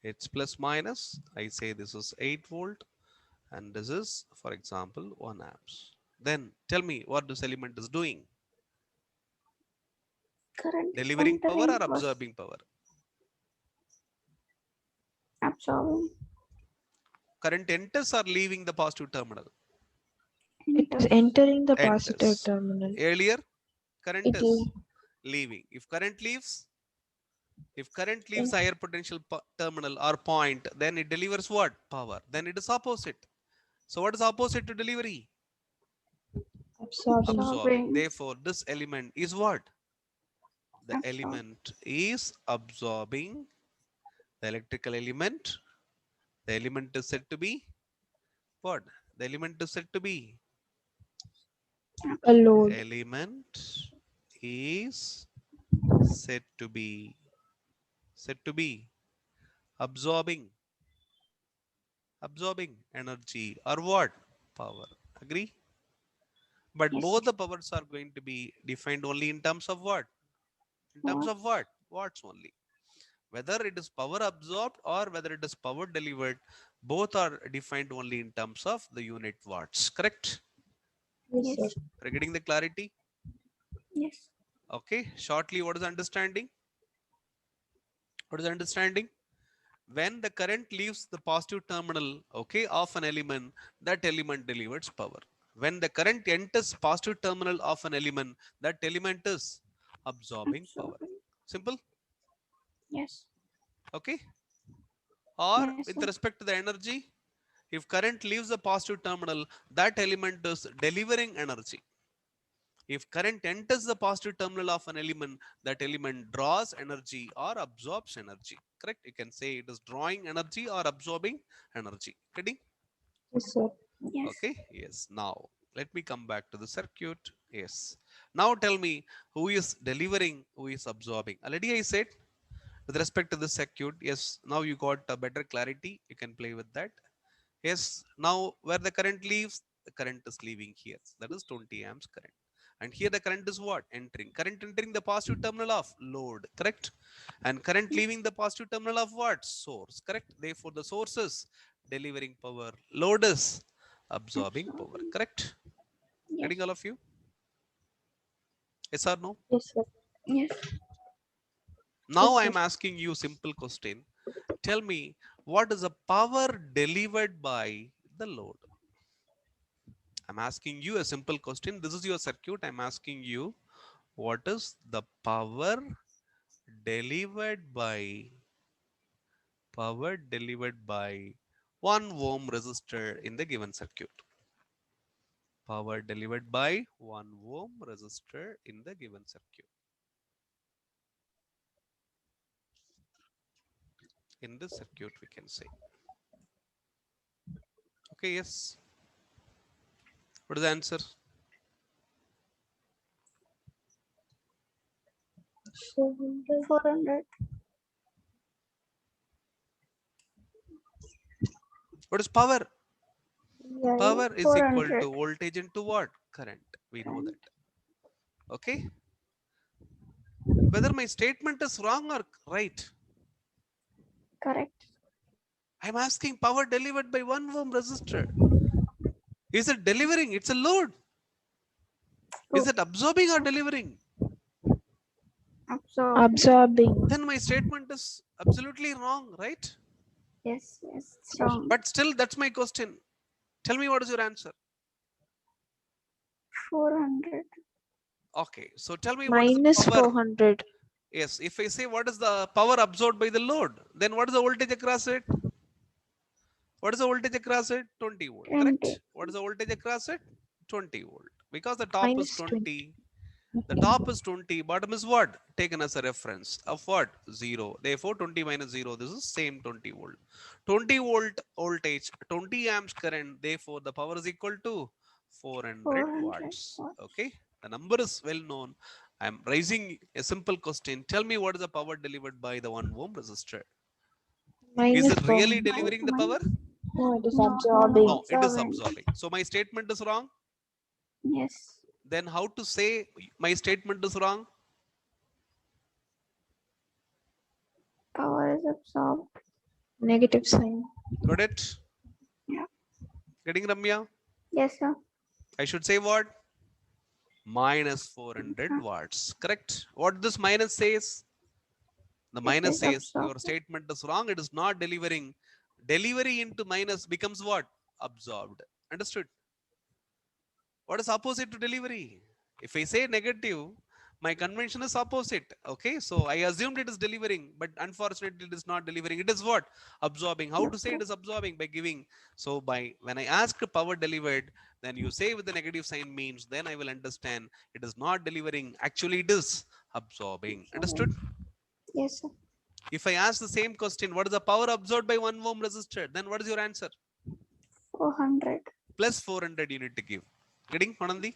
It's plus minus. I say this is 8 volt and this is, for example, 1 amps. Then tell me what this element is doing.
Current is
Delivering power
entering
or
was
absorbing power?
absorbing,
Current enters or leaving the positive terminal?
It is
enters.
entering the positive
Enters.
terminal.
Earlier, current
It
is
is
leaving. If current leaves
in-
higher potential terminal or point, then it delivers what? Power. Then it is opposite. So what is opposite to delivery?
absorbing.
Absorbing.
Absorbing.
Therefore, this element is what? The
Absorb.
element is absorbing the electrical element. The element is said to be what? The element is said to be,
A load.
element is said to be absorbing energy or what? Power. Agree? But
Yes, sir.
both the powers are going to be defined only in terms of what? In terms of
Watts.
what? Watts only. Whether it is power absorbed or whether it is power delivered, both are defined only in terms of the unit watts. Correct?
Yes, sir.
Yes.
Are you getting the clarity?
Yes.
Okay. Shortly, what is understanding? What is understanding? When the current leaves the positive terminal, okay, of an element, that element delivers power. When the current enters positive terminal of an element, that element is absorbing power.
Absorbing.
Simple.
Yes.
Okay. Or
Yes,
with
sir.
respect to the energy, if current leaves the positive terminal, that element is delivering energy. If current enters the positive terminal of an element, that element draws energy or absorbs energy. Correct? You can say it is drawing energy or absorbing energy. Getting?
Yes, sir.
Yes.
Okay. Yes. Now, let me come back to the circuit. Yes. Now tell me, who is delivering, who is absorbing. Already I said with respect to the circuit. Yes. Now you got a better clarity. You can play with that. Yes, now where the current leaves, the current is leaving here. That is 20 amps current. And here the current is what? Entering. Current entering the positive terminal of load, correct? And current leaving the positive terminal of what? Source, correct? Therefore, the source is delivering power. Load is absorbing power,
Absorbing.
correct? Getting
Yes.
all of you? Yes or no?
Yes, sir.
Yes.
Now
Yes,
I
sir.
am asking you simple question. Tell me, what is the power delivered by the load? I'm asking you a simple question. This is your circuit. I'm asking you, what is the delivered by power delivered by 1 ohm resistor in the given circuit? Power delivered by 1 ohm resistor in the given circuit. in this circuit, we can say. Okay, yes. What is the answer?
400.
What is power?
Yeah,
Power is equal
400.
to voltage into what? Current. We know that. Okay. Whether my statement is wrong or right,
Correct.
I'm asking power delivered by 1 ohm resistor. Is it delivering? It's a load. Is
Oh,
it absorbing or delivering?
absorb.
absorbing.
Then my statement is absolutely wrong, right?
Yes, yes, it's wrong.
But still, that's my question. Tell me what is your answer.
400.
Okay, so tell me what is the
Minus
power?
400.
Yes, if I say what is the power absorbed by the load, then what is the voltage across it? What is the voltage across it? 20 volt,
20.
correct? What is the voltage across it? 20 volt. Because the top is
Minus
20,
20.
the top is 20, bottom is what? Taken as a reference of what? 0. Therefore, 20 minus 0, this is same 20 volt. 20 volt voltage, 20 amps current, therefore the power is equal to 400
400
watts.
watts.
Okay, the number is well known. I'm raising a simple question. Tell me what is the power delivered by the 1 ohm resistor? Is
Minus
it really
400.
delivering the power?
No, it is
No, no, no,
absorbing.
No, it is
absorbing.
absorbing. So my statement is wrong.
Yes.
Then how to say my statement is wrong?
Power is absorbed.
Negative sign.
Got it?
Yeah.
Getting Ramya?
Yes, sir.
I should say what? Minus 400 watts. Correct? What this minus says? The
It
minus
is
says your
absorbed.
statement is wrong. It is not delivering. Delivery into minus becomes what? Absorbed. Understood? What is opposite to delivery? If I say negative, my convention is opposite. Okay, so I assumed it is delivering, but unfortunately, it is not delivering. It is what? Absorbing. How to say it is absorbing? By giving. So by when I ask power delivered, then you say with the negative sign means, then I will understand it is not delivering. Actually, it is absorbing. Understood?
Yes, sir.
If I ask the same question, what is the power absorbed by 1 ohm resistor? Then what is your answer?
400.
Plus 400 you need to give. Getting Anandi?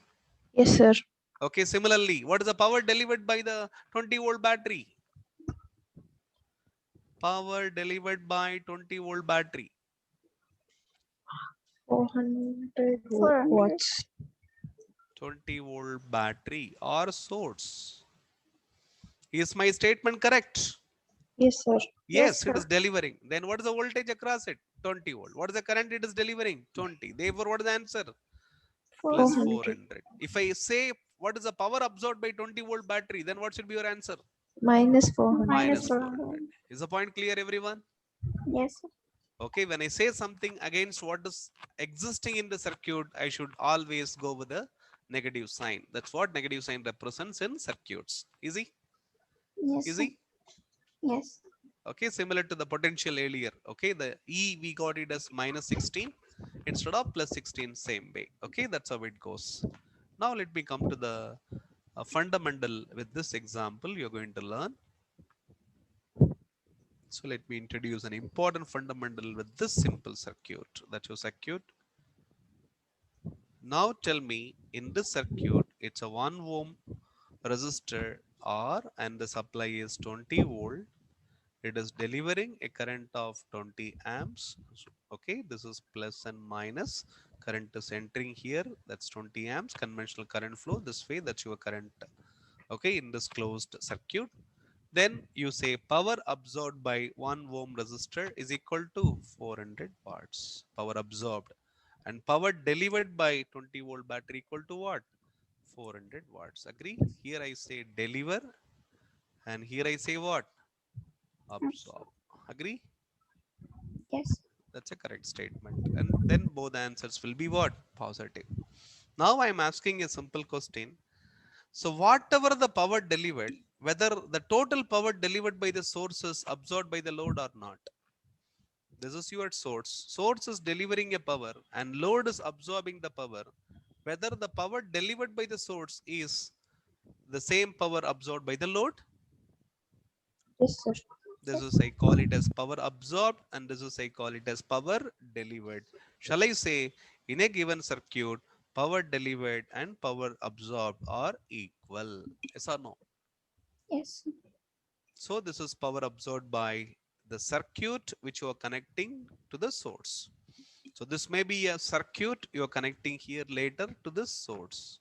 Yes, sir.
Okay, similarly, what is the power delivered by the 20 volt battery? Power delivered by 20 volt battery.
400
400.
watts.
20 volt battery or source. Is my statement correct?
Yes, sir.
Yes,
Yes, it is
sir.
delivering. Then what is the voltage across it? 20 volt. What is the current it is delivering? 20. Therefore, what is the answer? Plus
400.
400.
400. If I say what is the power absorbed by 20 volt battery, then what should be your answer?
Minus 400.
Minus
Minus
400.
400. Is the point clear, everyone?
Yes, sir.
Okay, when I say something against what is existing in the circuit, I should always go with a negative sign. That's what negative sign represents in circuits. Easy?
Yes, sir.
Easy?
Yes.
Okay, similar to the potential earlier. Okay, the E we got it as minus 16 instead of plus 16, same way. Okay, that's how it goes. Now let me come to the fundamental with this example you're going to learn. So let me introduce an important fundamental with this simple circuit. That's your circuit. Now tell me, in this circuit, it's a 1 ohm resistor R and the supply is 20 volt. It is delivering a current of 20 amps. Okay, this is plus and minus. Current is entering here. That's 20 amps. Conventional current flow this way. That's your current. Okay, in this closed circuit. Then you say power absorbed by 1 ohm resistor is equal to 400 watts. Power absorbed. And power delivered by 20 volt battery equal to what? 400 watts. Agree? Here I say deliver and here I say what? Absorb. Agree?
Yes.
That's a correct statement. And then both answers will be what? Positive. Now I am asking a simple question. So whatever the power delivered, whether the total power delivered by the source is absorbed by the load or not. This is your source. Source is delivering a power and load is absorbing the power. Whether the power delivered by the source is the same power absorbed by the load.
Yes, sir.
This is I call it as power absorbed, and this is I call it as power delivered. Shall I say in a given circuit, power delivered and power absorbed are equal? Yes or no?
Yes.
So this is power absorbed by the circuit which you are connecting to the source. So this may be a circuit you are connecting here later to this source.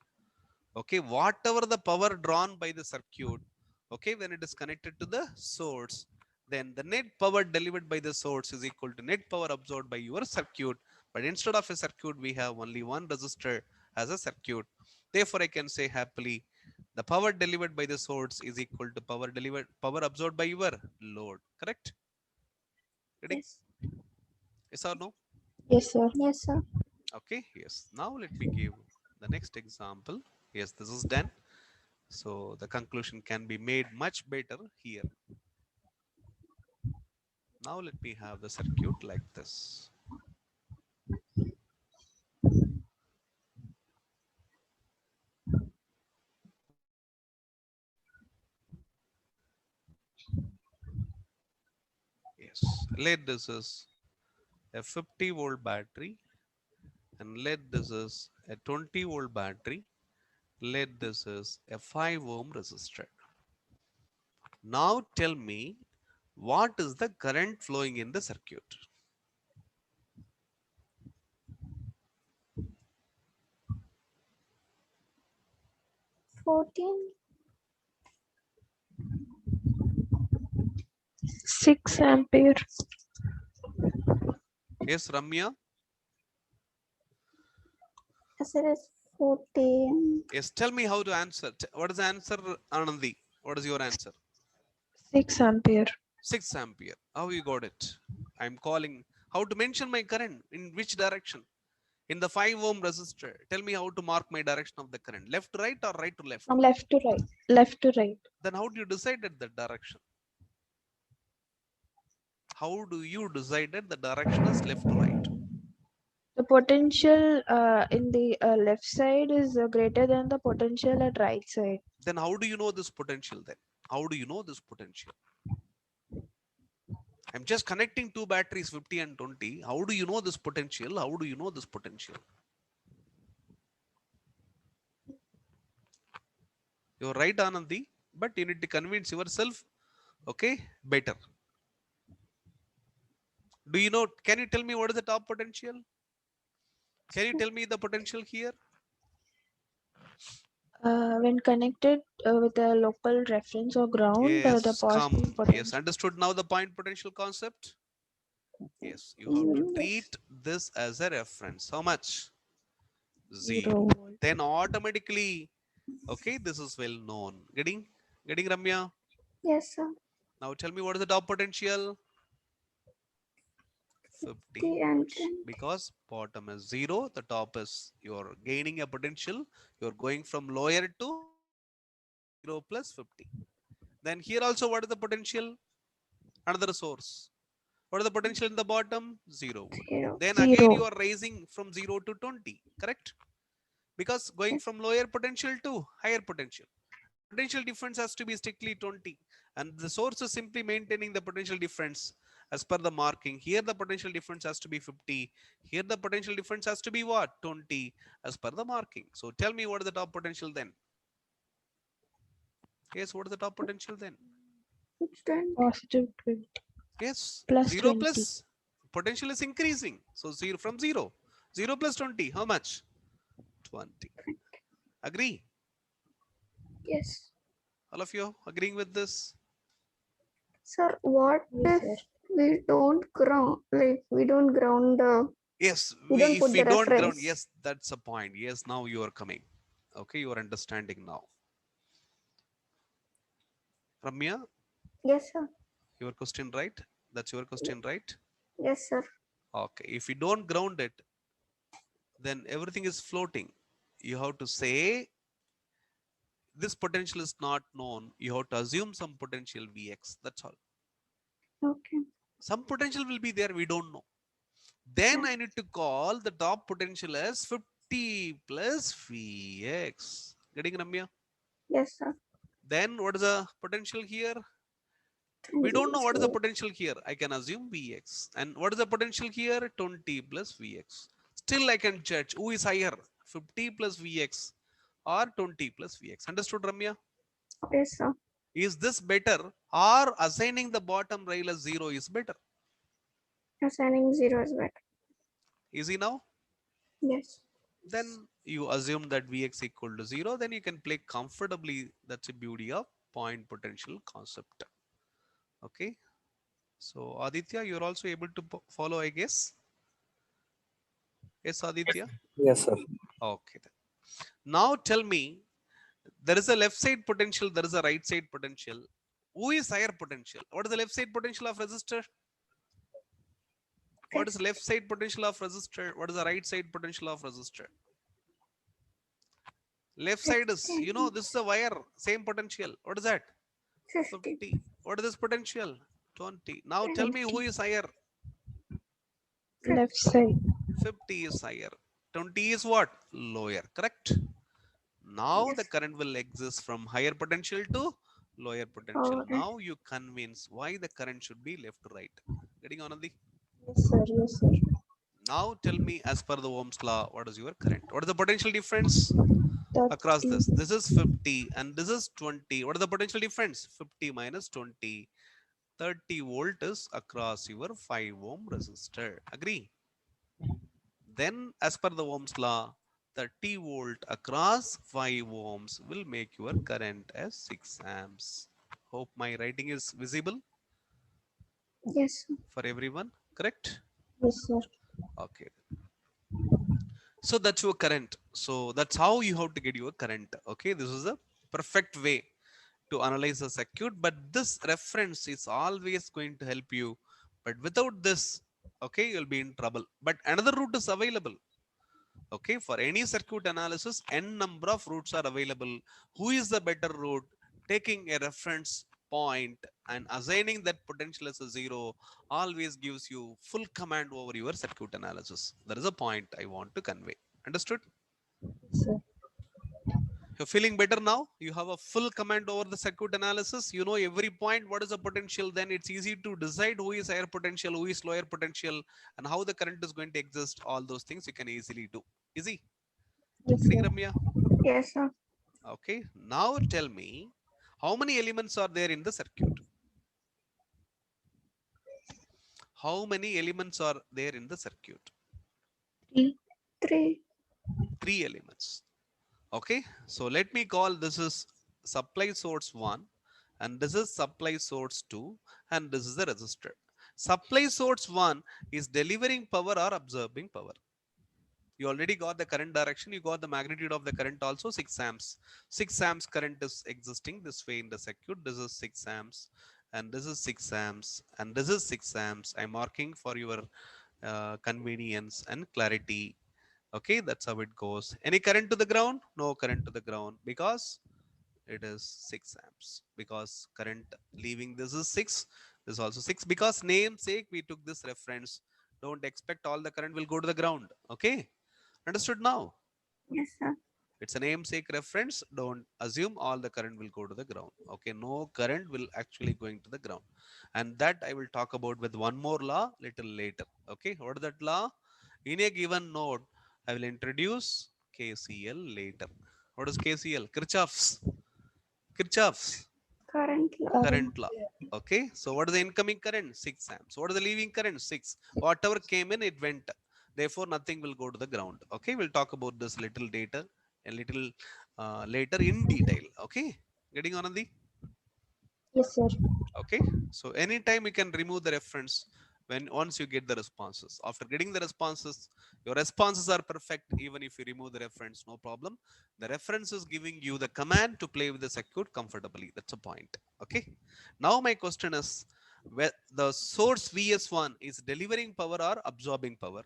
Okay, whatever the power drawn by the circuit, okay, when it is connected to the source, then the net power delivered by the source is equal to net power absorbed by your circuit. But instead of a circuit, we have only one resistor as a circuit. Therefore, I can say happily the power delivered by the source is equal to power absorbed by your load. Correct? Ready?
Yes.
Yes or no?
Yes, sir.
Yes, sir.
Okay, yes. Now let me give the next example. Yes, this is done. So the conclusion can be made much better here. Now let me have the circuit like this. Yes, let this is a 50-volt battery, and let this is a 20-volt battery. Let this is a 5 ohm resistor. Now tell me what is the current flowing in the circuit?
14.
6 ampere.
Yes, Ramya.
Yes, it is 14.
Yes, tell me how to answer. What is the answer, Anandi? What is your answer?
6 ampere.
6 ampere. How you got it? I'm calling how to mention my current in which direction? In the 5 ohm resistor. Tell me how to mark my direction of the current. Left to right or right to left?
From left to right. Left to right.
Then how do you decide the direction? How do you decide the direction is left to right?
The potential in the left side is greater than the potential at right side.
Then how do you know this potential then? How do you know this potential? I'm just connecting two batteries 50 and 20. How do you know this potential? How do you know this potential? You're right, Anandi, but you need to convince yourself, okay, better. Do you know? Can you tell me what is the top potential? Can you tell me the potential here?
When connected with a local reference or ground, the
Yes,
positive
come. Yes,
potential.
understood now the point potential concept? Yes, you have to
Yes.
treat this as a reference. How much? 0.
0 volt.
Then automatically, okay, this is well known. Getting Ramya?
Yes, sir.
Now tell me what is the top potential? 50
50 and
volts.
10.
Because bottom is 0, the top is you're gaining a potential. You're going from lower to 0 plus 50. Then here also what is the potential? Another source. What is the potential in the bottom? 0 volt.
0.
Then again
0.
you are raising from 0 to 20, correct? Because going
Yes.
from lower potential to higher potential. Potential difference has to be strictly 20. And the source is simply maintaining the potential difference as per the marking. Here the potential difference has to be 50. Here the potential difference has to be what? 20 as per the marking. So tell me what is the top potential then? Yes, what is the top potential then?
It's 20.
Positive 20.
Yes,
Plus
0
20.
plus potential is increasing. So 0 from 0. 0 plus 20, how much? 20. Agree?
Yes.
All of you agreeing with this?
Sir, what
Yes,
if
sir.
we don't ground, like we don't ground the,
Yes,
we don't
if
put
we
the
don't ground,
reference?
yes, that's a point. Yes, now you are coming. Okay, you are understanding now. Ramya,
Yes, sir.
your question right? That's your question right?
Yes, sir.
Okay, if you don't ground it, then everything is floating. You have to say this potential is not known. You have to assume some potential Vx. That's all.
Okay.
Some potential will be there, we don't know. Then
Yeah.
I need to call the top potential as 50 plus Vx. Getting Ramya?
Yes, sir.
Then what is the potential here? We don't know what is the
Zero.
potential here. I can assume Vx. And what is the potential here? 20 plus Vx. Still I can judge who is higher, 50 plus Vx or 20 plus Vx. Understood, Ramya?
Yes, sir.
Is this better or assigning the bottom rail as 0 is better?
Assigning zero is better.
Easy now?
Yes.
Then you assume that Vx equal to 0. Then you can play comfortably. That's the beauty of point potential concept. Okay. So Aditya, you're also able to follow, I guess. Yes, Aditya.
Yes, sir.
Okay. Then. Now tell me, there is a left side potential, there is a right side potential. Who is higher potential? What is the left side potential of resistor? What is left side potential of resistor? What is the right side potential of resistor? Left side is, you know, this is a wire, same potential. What is that?
50.
50. What is this potential? 20. Now tell me who is higher?
Left side.
50 is higher. 20 is what? Lower, correct? Now the
Yes.
current will exist from higher potential to lower potential.
Oh,
Now you convince why the current should be left to right. Getting on, Anandi?
Yes, sir. Yes, sir.
Now tell me, as per the Ohm's law, what is your current? What is the potential difference across
30.
this? This is 50 and this is 20. What is the potential difference? 50 minus 20. 30 volt is across your 5 ohm resistor. Agree? Then as per the Ohm's law, 30 volt across 5 ohms will make your current as 6 amps. Hope my writing is visible
yes.
for everyone, correct?
Yes, sir.
Okay. So that's your current. So that's how you have to get your current. Okay, this is a perfect way to analyze a circuit, but this reference is always going to help you. But without this, okay, you'll be in trouble. But another route is available. Okay, for any circuit analysis, n number of routes are available. Who is the better route? Taking a reference point and assigning that potential as a 0 always gives you full command over your circuit analysis. That is a point I want to convey. Understood?
Yes, sir.
You're feeling better now? You have a full command over the circuit analysis. You know every point, what is the potential. Then it's easy to decide who is higher potential, who is lower potential, and how the current is going to exist. All those things you can easily do. Easy.
Yes,
Getting,
sir.
Ramya?
Yes, sir.
Okay. Now tell me, how many elements are there in the circuit? How many elements are there in the circuit?
3.
3.
3 elements. Okay. So let me call this is supply source 1, and this is supply source 2, and this is the resistor. Supply source 1 is delivering power or absorbing power. You already got the current direction, you got the magnitude of the current also, 6 amps. 6 amps current is existing this way in the circuit. This is 6 amps and this is 6 amps and this is 6 amps. I'm marking for your convenience and clarity. Okay, that's how it goes. Any current to the ground? No current to the ground because it is 6 amps. Because current leaving this is 6, this is also 6. Because namesake we took this reference. Don't expect all the current will go to the ground. Okay, understood now?
Yes, sir.
It's a namesake reference. Don't assume all the current will go to the ground. Okay, no current will actually going to the ground. And that I will talk about with one more law little later. Okay, what is that law? In a given node, I will introduce KCL later. What is KCL? Kirchhoff's
Current law.
current law. Okay, so what is the incoming current? 6 amps. What is the leaving current? 6. Whatever came in, it went. Therefore, nothing will go to the ground. Okay, we'll talk about this little later, a little later in detail. Okay, getting on the.
Yes, sir.
Okay, so anytime you can remove the reference when once you get the responses. After getting the responses, your responses are perfect. Even if you remove the reference, no problem. The reference is giving you the command to play with the circuit comfortably. That's a point. Okay, now my question is, where the source vs1 is delivering power or absorbing power?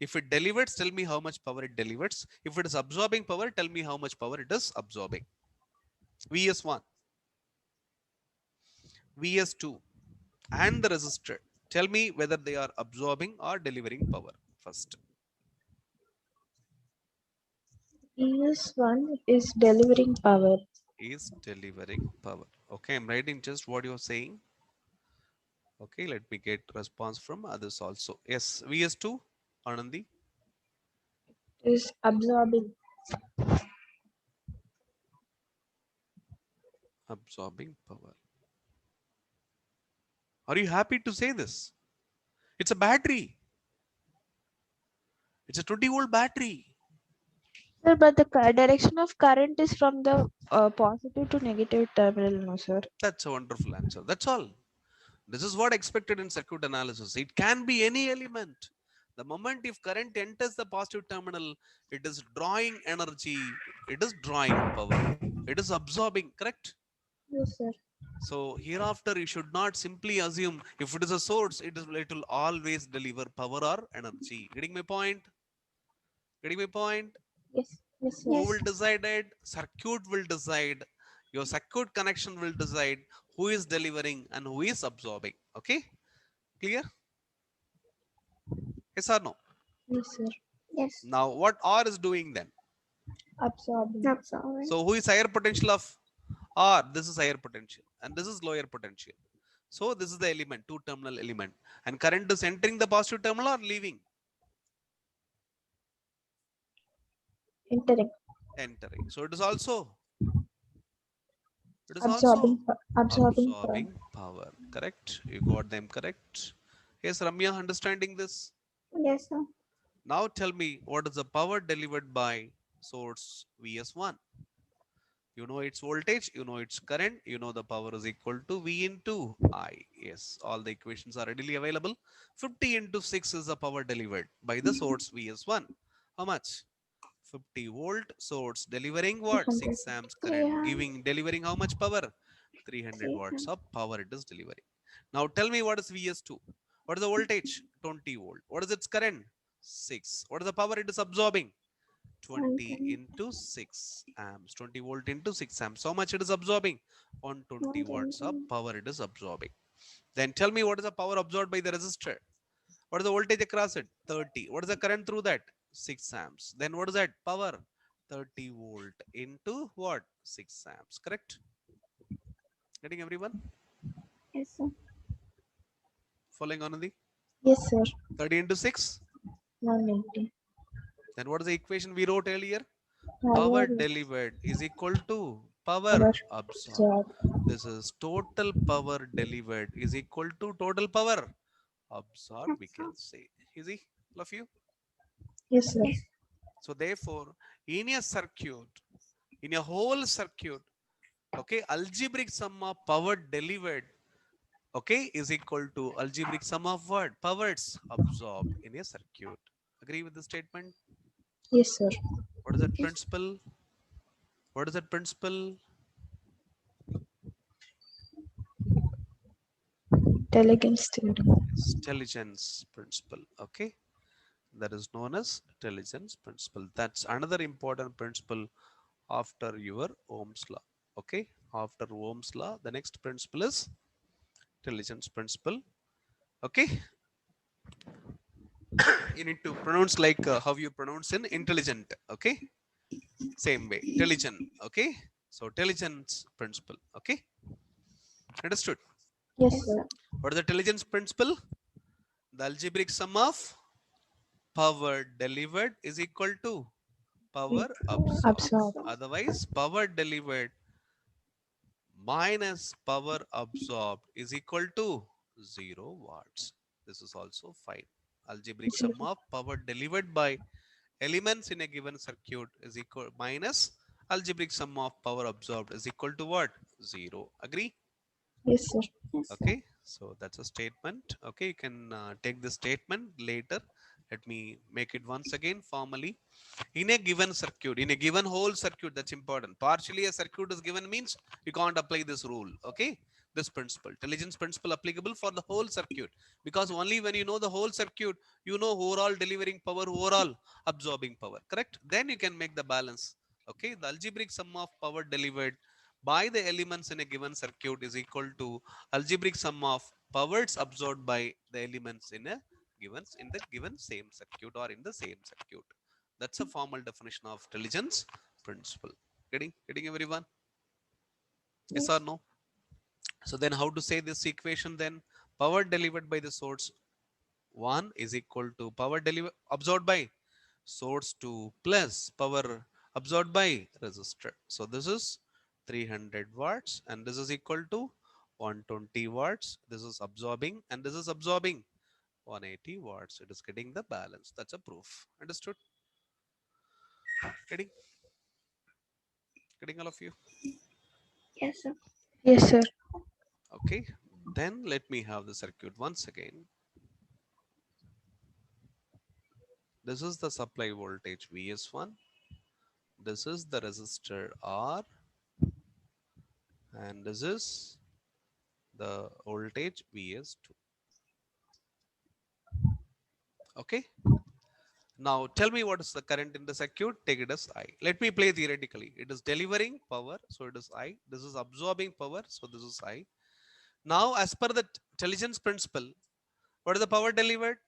If it delivers, tell me how much power it delivers. If it is absorbing power, tell me how much power it is absorbing. Vs1, Vs2 and the resistor, tell me whether they are absorbing or delivering power first.
ES1 is delivering power.
Is delivering power. Okay, I'm writing just what you're saying. Okay, let me get response from others also. Yes, VS2, Anandi,
Is absorbing.
absorbing power. Are you happy to say this? It's a battery. It's a 20-volt battery.
Sir, but the direction of current is from the positive to negative terminal, no, sir.
That's a wonderful answer. That's all. This is what expected in circuit analysis. It can be any element. The moment if current enters the positive terminal, it is drawing energy. It is drawing power. It is absorbing, correct?
Yes, sir.
So hereafter, you should not simply assume if it is a source, it will always deliver power or energy. Getting my point? Getting my point?
Yes, yes, sir.
Who
Yes.
will decide it? Circuit will decide. Your circuit connection will decide who is delivering and who is absorbing. Okay? Clear? Yes or no?
Yes, sir.
Yes.
Now, what R is doing then?
Absorbing.
Absorbing.
So, who is higher potential of R? This is higher potential, and this is lower potential. So, this is the element, two terminal element, and current is entering the positive terminal or leaving?
Entering.
Entering. So, it is also
Absorbing power.
absorbing power. Correct? You got them correct. Yes, Ramya, understanding this.
Yes, sir.
Now, tell me what is the power delivered by source VS1? You know its voltage, you know its current, you know the power is equal to V into I. Yes, all the equations are readily available. 50 into 6 is the power delivered by the source VS1. How much? 50 volt source delivering what?
300.
6 amps current,
300.
delivering how much power? 300 watts
300.
of power it is delivering. Now tell me what is VS2? What is the voltage? 20 volt. What is its current? 6. What is the power it is absorbing? 20
110.
into 6 amps, 20 volt into 6 amps. How much it is absorbing? 120 watts of
120.
power it is absorbing. Then tell me what is the power absorbed by the resistor? What is the voltage across it? 30. What is the current through that? 6 amps. Then what is that? Power 30 volt into what? 6 amps. Correct? Getting everyone?
Yes, sir.
Following on the
Yes, sir.
30 into 6.
180.
Then what is the equation we wrote earlier? Power
Power
delivered is equal to power
power
absorbed.
absorbed.
This is total power delivered is equal to total power absorbed, we can
Absorb.
say. Easy, all of you?
Yes, sir.
Yes.
So therefore, in a circuit, in a whole circuit, okay, algebraic sum of power delivered, okay, is equal to algebraic sum of what? Powers absorbed in a circuit. Agree with the statement?
Yes, sir.
What is that
Yes.
principle? What is that principle?
Intelligence theory.
Yes, intelligence principle. Okay, that is known as intelligence principle. That's another important principle after your Ohm's law. Okay, after Ohm's law, the next principle is intelligence principle. Okay, you need to pronounce like how you pronounce in intelligent. Okay, same way, intelligent. Okay, so intelligence principle. Okay, understood.
Yes,
Yes,
sir.
sir.
What is the intelligence principle? The algebraic sum of power delivered is equal to power absorbed.
Absorb.
Absorb.
Otherwise, power delivered minus power absorbed is equal to 0 watts. This is also fine. Algebraic sum
Zero.
of power delivered by elements in a given circuit is equal minus algebraic sum of power absorbed is equal to what? 0. Agree?
Yes, sir.
Yes, sir.
Okay, so that's a statement. Okay, you can take the statement later. Let me make it once again formally. In a given circuit, in a given whole circuit, that's important. Partially a circuit is given means you can't apply this rule. Okay, this principle, intelligence principle applicable for the whole circuit, because only when you know the whole circuit, you know overall delivering power, overall absorbing power. Correct? Then you can make the balance. Okay, the algebraic sum of power delivered by the elements in a given circuit is equal to algebraic sum of powers absorbed by the elements in a given same circuit or in the same circuit. That's a formal definition of intelligence principle. Getting everyone? Yes or
Yes.
no? So then how to say this equation then? Power delivered by the source 1 is equal to power absorbed by source 2 plus power absorbed by resistor. So this is 300 watts and this is equal to 120 watts. This is absorbing and this is absorbing 180 watts. It is getting the balance. That's a proof. Understood? Getting? Getting all of you?
Yes, sir.
Yes, sir.
Okay. Then let me have the circuit once again. This is the supply voltage Vs1. This is the resistor R and this is the voltage Vs2. Okay. Now tell me what is the current in the circuit. Take it as I. Let me play theoretically. It is delivering power, so it is I. This is absorbing power, so this is I. Now, as per the intelligence principle, what is the power delivered?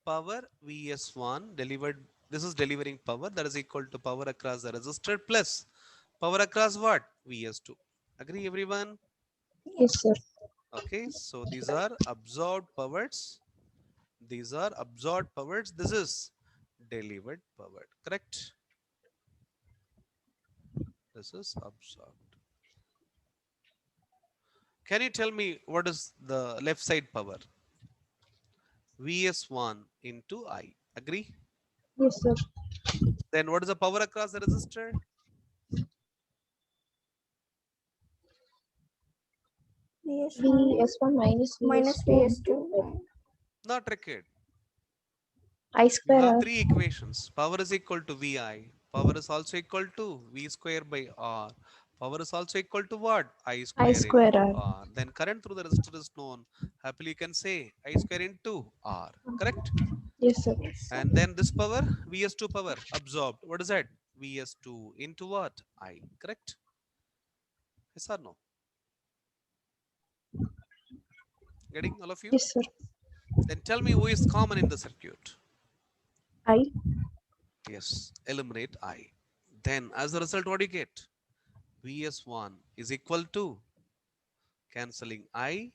Power Vs1 delivered. This is delivering power that is equal to power across the resistor plus power across what? Vs2. Agree, everyone?
Yes, sir.
Okay, so these are absorbed powers. These are absorbed powers. This is delivered power. Correct? This is absorbed. Can you tell me what is the left side power? Vs1 into I. Agree?
Yes, sir.
Then what is the power across the resistor?
VS1
VS1 minus
minus
VS2
VS2.
Not required.
I
You
square
have
R.
three equations. Power is equal to Vi. Power is also equal to V square by R. Power is also equal to what? I
I
square
square
into
R.
R. Then current through the resistor is known. Happily you can say I square into R. Correct?
Yes, sir.
Yes, sir.
And then this power, Vs2 power absorbed. What is that? Vs2 into what? I. Correct? Yes or no? Getting all of you?
Yes, sir.
Then tell me who is common in the circuit.
I.
Yes, eliminate I. Then as a result, what do you get? Vs1 is equal to cancelling I.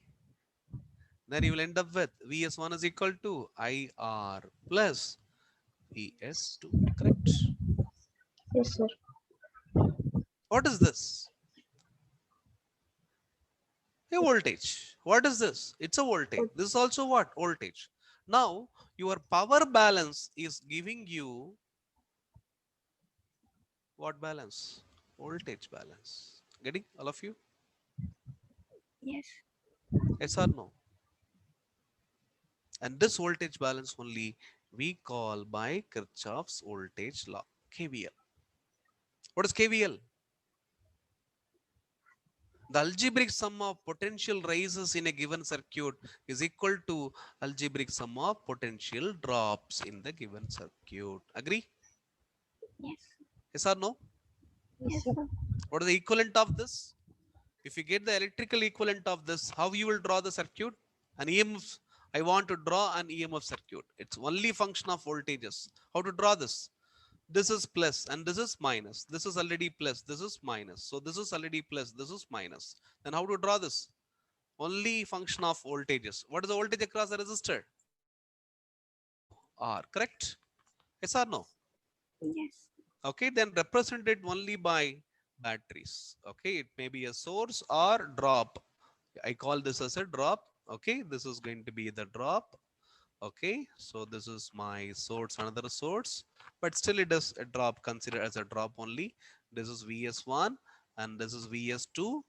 Then you will end up with Vs1 is equal to IR plus Vs2. Correct?
Yes, sir.
What is this? A voltage. What is this? It's a voltage. This is also what? Voltage. Now, your power balance is giving you what balance? Voltage balance. Getting all of you?
Yes.
Yes or no? And this voltage balance only we call by Kirchhoff's voltage law, KVL. What is KVL? The algebraic sum of potential rises in a given circuit is equal to algebraic sum of potential drops in the given circuit. Agree?
Yes.
Yes or no?
Yes,
Yes,
sir.
sir.
What is the equivalent of this? If you get the electrical equivalent of this, how you will draw the circuit? An EMF. I want to draw an EMF circuit. It's only function of voltages. How to draw this? This is plus and this is minus. This is already plus. This is minus. So this is already plus. This is minus. Then how to draw this? Only function of voltages. What is the voltage across the resistor? R. Correct? Yes or no?
Yes.
Okay, then represented only by batteries. Okay, it may be a source or drop. I call this as a drop. Okay, this is going to be the drop. Okay, so this is my source, another source, but still it is a drop, considered as a drop only. This is Vs1 and this is Vs2.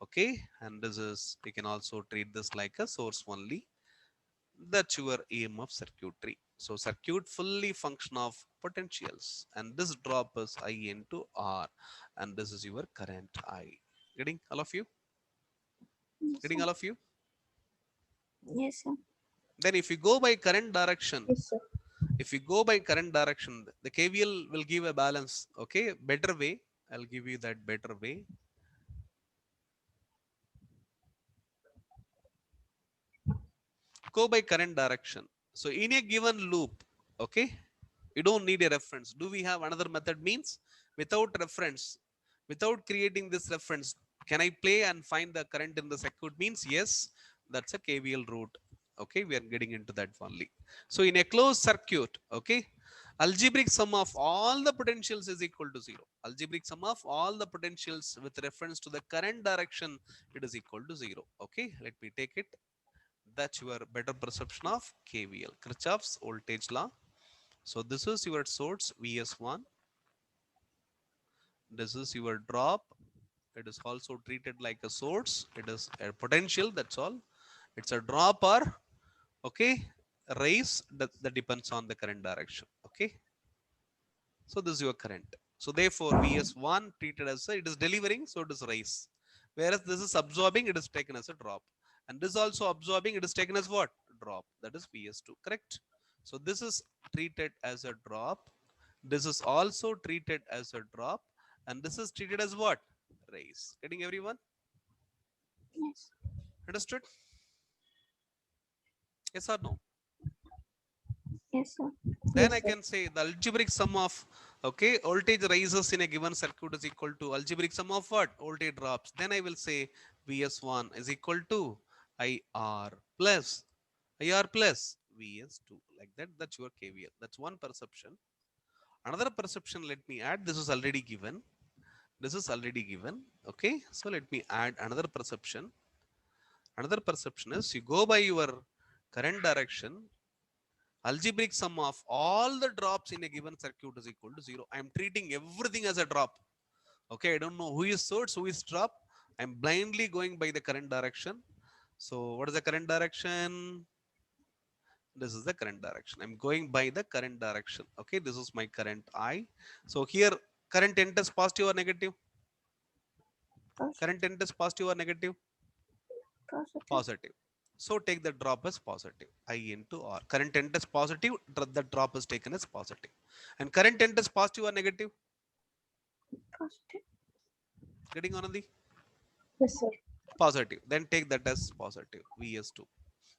Okay, and this is, you can also treat this like a source only. That's your EMF circuitry. So circuit fully function of potentials, and this drop is I into R, and this is your current I. Getting all of you?
Yes,
Getting
sir.
all of you?
Yes, sir.
Then if you go by current direction,
Yes, sir.
if you go by current direction, the KVL will give a balance. Okay, better way. I'll give you that better way. Go by current direction. So in a given loop, okay, you don't need a reference. Do we have another method? Means without reference, without creating this reference, can I play and find the current in the circuit? Means yes, That's a KVL route. Okay, we are getting into that only. So in a closed circuit, okay, algebraic sum of all the potentials is equal to 0. Algebraic sum of all the potentials with reference to the current direction, it is equal to 0. Okay, let me take it. That's your better perception of KVL, Kirchhoff's voltage law. So this is your source VS1. This is your drop. It is also treated like a source. It is a potential. That's all. It's a drop or okay raise that depends on the current direction. Okay. So this is your current. So therefore VS1 treated as it is delivering. So it is raise. Whereas this is absorbing. It is taken as a drop. And this also absorbing. It is taken as what? Drop. That is VS2. Correct. So this is treated as a drop. This is also treated as a drop, and this is treated as what? Raise. Getting everyone?
Yes.
Understood? Yes or no?
Yes, sir.
Then
Yes,
I
sir.
can say the algebraic sum of voltage rises in a given circuit is equal to algebraic sum of what? Voltage drops. Then I will say Vs1 is equal to IR plus Vs2. Like that. That's your KVL. That's one perception. Another perception, let me add. This is already given. This is already given. Okay. So let me add another perception. Another perception is you go by your current direction. Algebraic sum of all the drops in a given circuit is equal to 0. I am treating everything as a drop. Okay, I don't know who is source, who is drop. I'm blindly going by the current direction. So what is the current direction? This is the current direction. I'm going by the current direction. Okay, this is my current I. So here current enters positive or negative?
Positive.
Current enters positive or negative?
Positive.
Positive. So take the drop as positive. I into R. Current enters positive, the drop is taken as positive. And current enters positive or negative?
Positive.
Getting on the
Yes, sir.
positive. Then take that as positive, Vs2.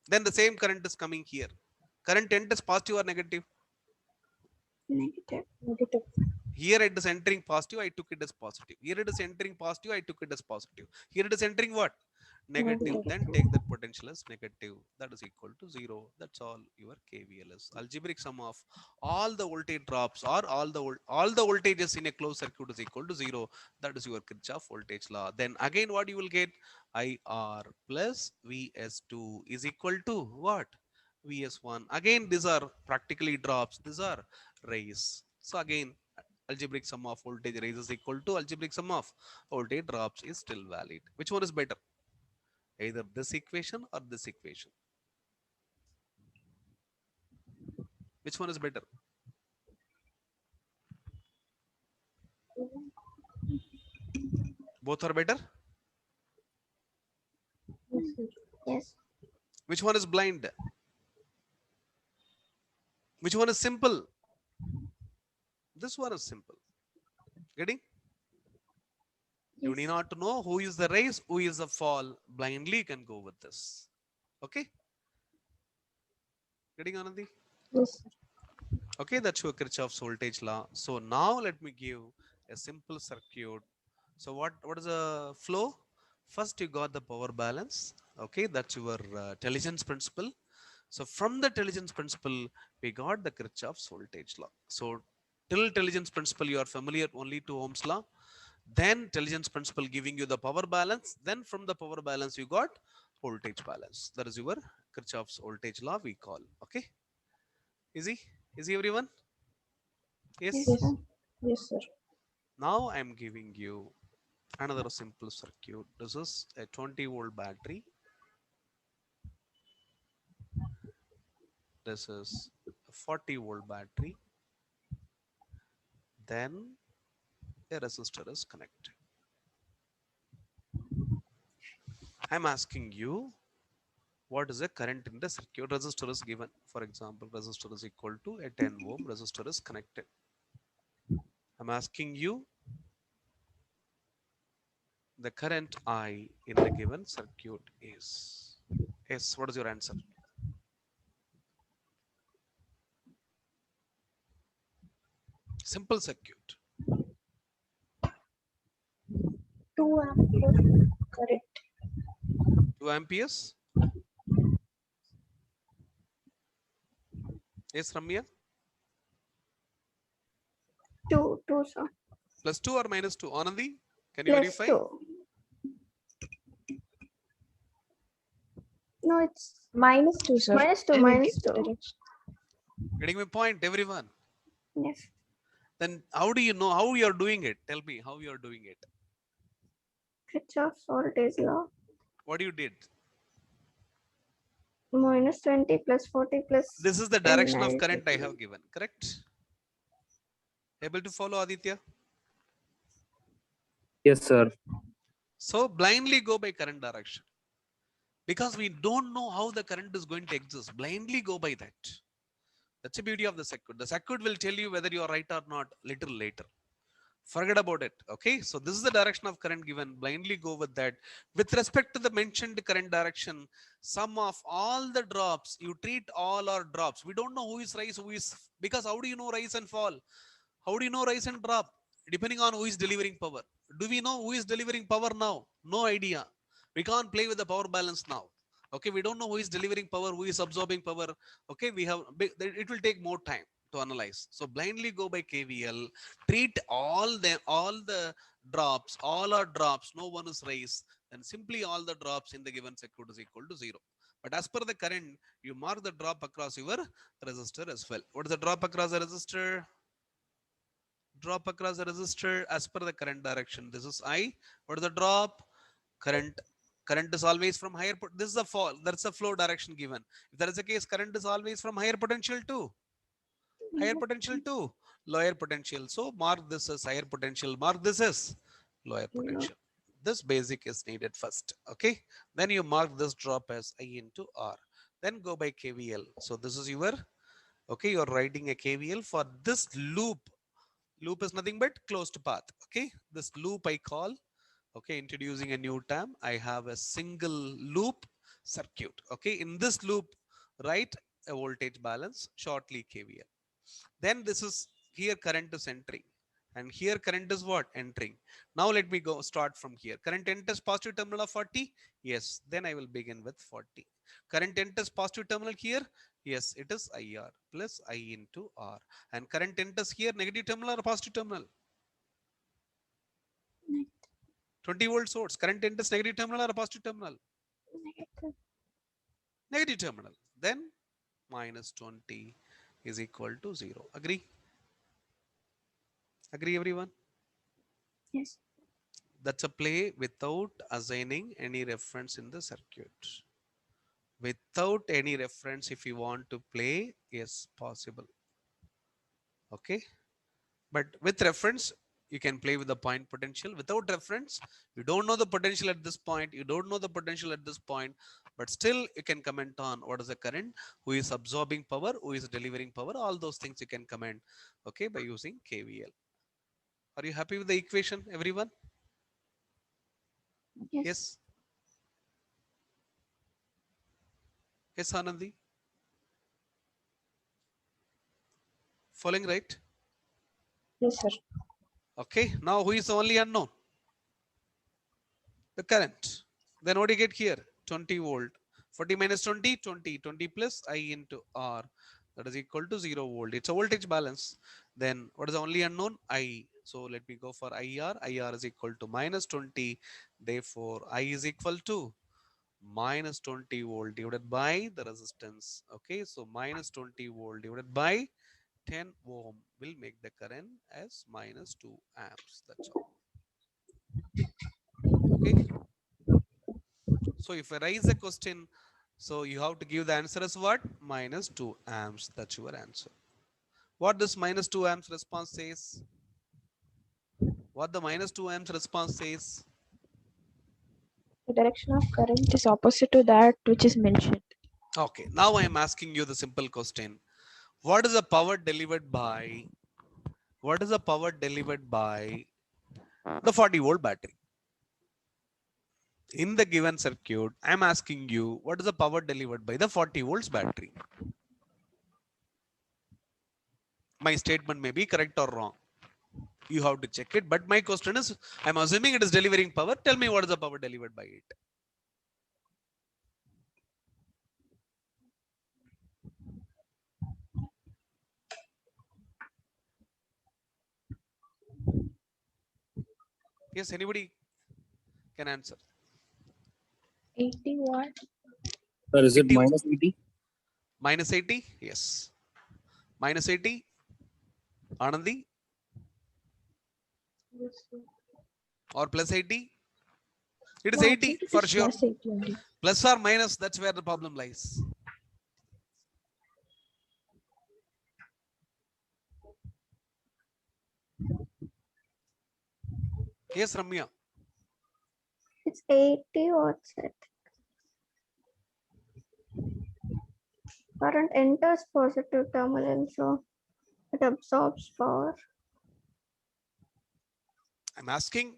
Then the same current is coming here. Current enters positive or negative?
Negative.
Negative.
Here it is entering positive, I took it as positive. Here it is entering positive, I took it as positive. Here it is entering what? Negative.
Negative.
Then take that potential as negative. That is equal to 0. That's all your KVL is. Algebraic sum of all the voltage drops or all the voltages in a closed circuit is equal to 0. That is your Kirchhoff voltage law. Then again what you will get? IR plus Vs2 is equal to what? Vs1. Again these are practically drops. These are raise. So again algebraic sum of voltage raises equal to algebraic sum of voltage drops is still valid. Which one is better? Either this equation or this equation. Which one is better? Both are better.
Yes, sir.
Yes.
Which one is blind? Which one is simple? This one is simple. Getting? You need
Yes.
not to know who is the raise, who is the fall. Blindly you can go with this. Okay? Getting, Anandi?
Yes, sir.
Okay, that's your Kirchhoff's voltage law. So now let me give a simple circuit. So what is the flow? First you got the power balance. Okay, that's your intelligence principle. So from the intelligence principle, we got the Kirchhoff's voltage law. So till intelligence principle, you are familiar only to Ohm's law. Then intelligence principle giving you the power balance. Then from the power balance, you got voltage balance. That is your Kirchhoff's voltage law we call. Okay. Easy? Easy everyone?
Yes,
Yes.
Yes.
sir.
Yes, sir.
Now I am giving you another simple circuit. This is a 20-volt battery. This is a 40-volt battery. Then a resistor is connected. I'm asking you what is the current in the circuit. Resistor is given. For example, resistor is equal to a 10 ohm. Resistor is connected. I'm asking you the current I in the given circuit is. Yes, what is your answer? Simple circuit.
2 ampere. Correct.
2 amperes. Yes, Ramya?
2, 2, sir.
+2 or -2? Anandi, can you
Plus
verify?
2. No, it's
-2, sir.
-2,
I mean,
-2.
direction.
Getting my point, everyone?
Yes.
Then how do you know how you are doing it? Tell me how you are doing it.
Kirchhoff's voltage law.
What you did?
-20 plus 40 plus
This is the
10
direction of
90.
current I have given, correct? Able to follow, Aditya?
Yes, sir.
So blindly go by current direction. Because we don't know how the current is going to exist. Blindly go by that. That's the beauty of the circuit. The circuit will tell you whether you are right or not little later. Forget about it. Okay. So this is the direction of current given. Blindly go with that. With respect to the mentioned current direction, sum of all the drops, you treat all our drops. We don't know who is rise, who is, because how do you know rise and fall? How do you know rise and drop? Depending on who is delivering power. Do we know who is delivering power now? No idea. We can't play with the power balance now. Okay, we don't know who is delivering power, who is absorbing power. Okay, it will take more time to analyze. So blindly go by KVL, treat all the drops, all our drops, no one is raised, then simply all the drops in the given circuit is equal to 0. But as per the current, you mark the drop across your resistor as well. What is the drop across the resistor? Drop across the resistor as per the current direction. This is I. What is the drop? Current is always from higher. This is a fall. That's a flow direction given. If that is the case, current is always from higher potential to lower potential. So mark this as higher potential. Mark this as lower potential. This basic is needed first. Okay. Then you mark this drop as I into R. Then go by KVL. So this is your, okay, you're writing a KVL for this loop. Loop is nothing but closed path. Okay. This loop I call, okay, introducing a new term. I have a single loop circuit. Okay. In this loop, write a voltage balance, shortly KVL. Then this is here current is entering. And here current is what? Entering. Now let me go start from here. Current enters positive terminal of 40. Yes. Then I will begin with 40. Current enters positive terminal here. Yes, it is IR plus I into R. And current enters here negative terminal or positive terminal? 20 volt source. Current enters negative terminal or positive terminal? Negative terminal. Then -20 is equal to 0. Agree? Agree, everyone?
Yes.
That's a play without assigning any reference in the circuit. Without any reference, if you want to play, yes, possible. Okay. But with reference, you can play with the point potential. Without reference, you don't know the potential at this point. You don't know the potential at this point. But still, you can comment on what is the current, who is absorbing power, who is delivering power. All those things you can comment, okay, by using KVL. Are you happy with the equation, everyone?
Yes.
Yes. Yes, Anandi. Following right?
Yes, sir.
Okay. Now, who is the only unknown? The current. Then what do you get here? 20 volt. 40 minus 20, 20. 20 plus I into R. That is equal to 0 volt. It's a voltage balance. Then what is the only unknown? I. So let me go for IR. IR is equal to -20. Therefore, I is equal to -20 volt divided by the resistance. Okay. So -20 volt divided by 10 ohm will make the current as -2 amps. That's all. Okay. So if I raise a question, so you have to give the answer as what? -2 amps. That's your answer. What this -2 amps response says? What the -2 amps response says?
The direction of current is opposite to that which is mentioned.
Okay. Now I am asking you the simple question. What is the power delivered by? What is the power delivered by the 40 volt battery? In the given circuit, I'm asking you, what is the power delivered by the 40 volts battery? My statement may be correct or wrong. You have to check it. But my question is, I'm assuming it is delivering power. Tell me what is the power delivered by it? Yes, anybody can answer.
80 watt.
Sir, is it
80
minus 80?
minus 80? Yes. Minus 80. Anandi? Or plus 80? It is
No, I
80
think it
for
is
sure.
plus 80 only.
Plus or minus, that's where the problem lies. Yes, Ramya.
It's 80 watts. Current enters positive terminal, so it absorbs power.
I'm asking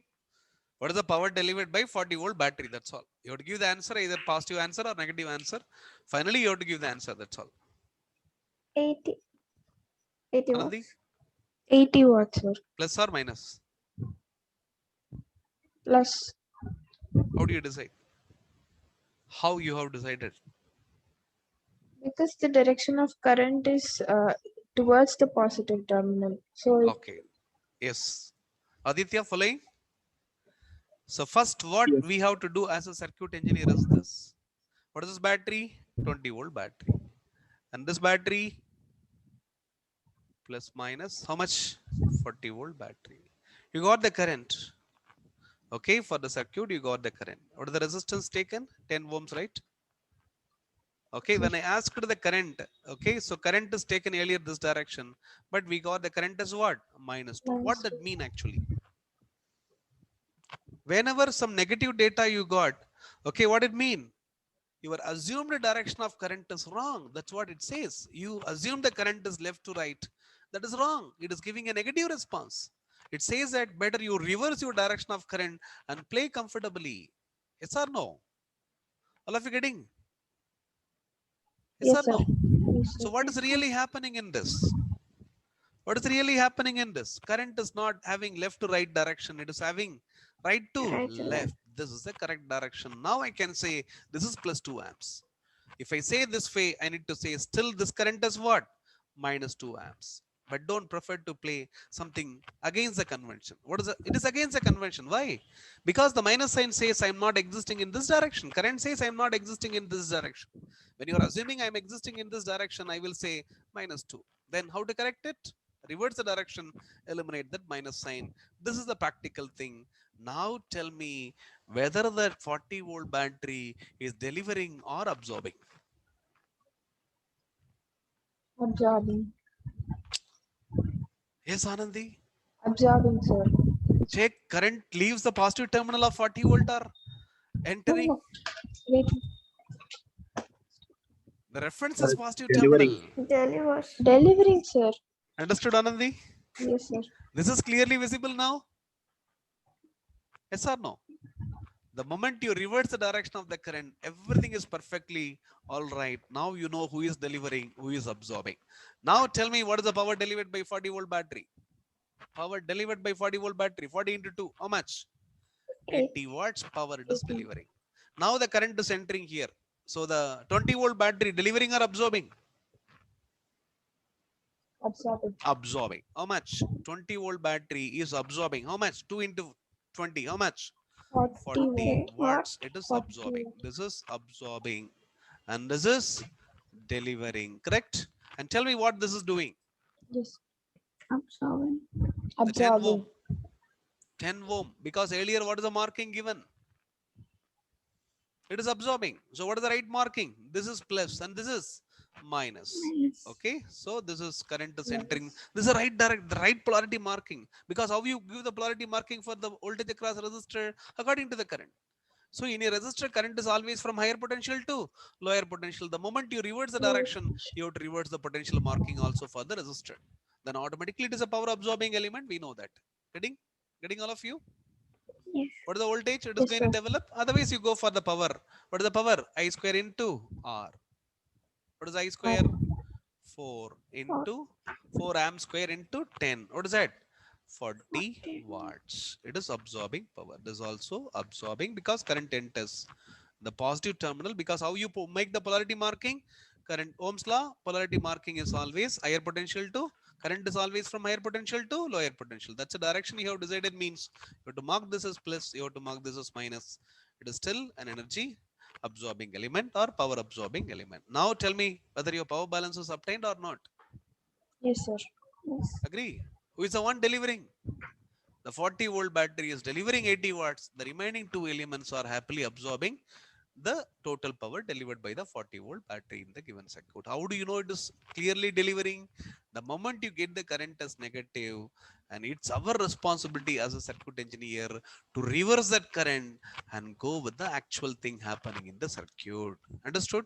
what is the power delivered by 40-volt battery? That's all. You have to give the answer, either positive answer or negative answer. Finally, you have to give the answer. That's all.
80. 80
Anandi,
watts.
80 watts, sir.
plus or minus?
Plus.
How do you decide? How you have decided?
Because the direction of current is towards the positive terminal. So it,
Okay. Yes. Aditya, following? So first, what
Yes.
we have to do as a circuit engineer is this. What is this battery? 20-volt battery. And this battery plus minus how much? 40-volt battery. You got the current. Okay, for the circuit, you got the current. What is the resistance taken? 10 ohms, right? Okay,
sir.
when I asked the current, okay, so current is taken earlier this direction, but we got the current as what? Minus 2. What
Minus
that mean actually? Whenever some negative data you got, okay, what it mean? Your assumed direction of current is wrong. That's what it says. You assume the current is left to right. That is wrong. It is giving a negative response. It says that better you reverse your direction of current and play comfortably. Yes or no? All of you getting? Yes
Yes,
or
sir.
no?
Yes,
So
sir.
what is really happening in this? What is really happening in this? Current is not having left to right direction. It is having right to
Right to left.
left. This is the correct direction. Now I can say this is plus 2 amps. If I say this way, I need to say still this current is what? Minus 2 amps. But don't prefer to play something against the convention. What is it? It is against the convention. Why? Because the minus sign says I'm not existing in this direction. Current says I'm not existing in this direction. When you are assuming I'm existing in this direction, I will say minus 2. Then how to correct it? Reverse the direction, eliminate that minus sign. This is the practical thing. Now tell me whether that 40-volt battery is delivering or absorbing.
Absorbing.
Yes, Anandi.
Absorbing, sir.
Check current leaves the positive terminal of 40 volt or
No,
entering.
no. Wait.
The reference
Sir,
is
it's
positive
delivering.
terminal.
Delivers.
Delivering, sir.
Understood, Anandi?
Yes, sir.
This is clearly visible now. Yes or no? The moment you reverse the direction of the current, everything is perfectly all right. Now you know who is delivering, who is absorbing. Now tell me what is the power delivered by 40-volt battery? Power delivered by 40-volt battery, 40 into 2, how much? 80 watts power it is
80.
delivering. Now the current is entering here. So the 20-volt battery delivering or absorbing?
Absorbing.
Absorbing. How much? 20-volt battery is absorbing. How much? 2 into 20. How much?
40
40
watt.
watts. It is
40
absorbing.
watt.
This is absorbing. And this is delivering. Correct? And tell me what this is doing.
Yes.
Absorbing.
The 10 ohm.
Absorbing.
10 ohm. Because earlier what is the marking given? It is absorbing. So what is the right marking? This is plus and this is minus.
Minus.
Okay, so this is current is
Yes.
entering. This is the right polarity marking, because how you give the polarity marking for the voltage across resistor according to the current. So in a resistor, current is always from higher potential to lower potential. The moment you reverse the direction, you have to reverse the potential marking also for the resistor. Then automatically it is a power absorbing element. We know that. Getting all of you?
Yes.
What is the voltage it is
Yes,
going
sir.
to develop? Otherwise, you go for the power. What is the power? I square into R. What is I square? 4 into 4 amp square into 10. What is that? 40 watts. It is absorbing power. This is also absorbing because current enters the positive terminal. Because how you make the polarity marking? Current Ohm's law, polarity marking is always higher potential to Current is always from higher potential to lower potential. That's a direction you have decided. Means you have to mark this as plus, you have to mark this as minus. It is still an energy absorbing element or power absorbing element. Now tell me whether your power balance is obtained or not.
Yes, sir.
Yes.
Agree? Who is the one delivering? The 40-volt battery is delivering 80 watts. The remaining two elements are happily absorbing the total power delivered by the 40-volt battery in the given circuit. How do you know it is clearly delivering? The moment you get the current as negative, and it's our responsibility as a circuit engineer to reverse that current and go with the actual thing happening in the circuit. Understood?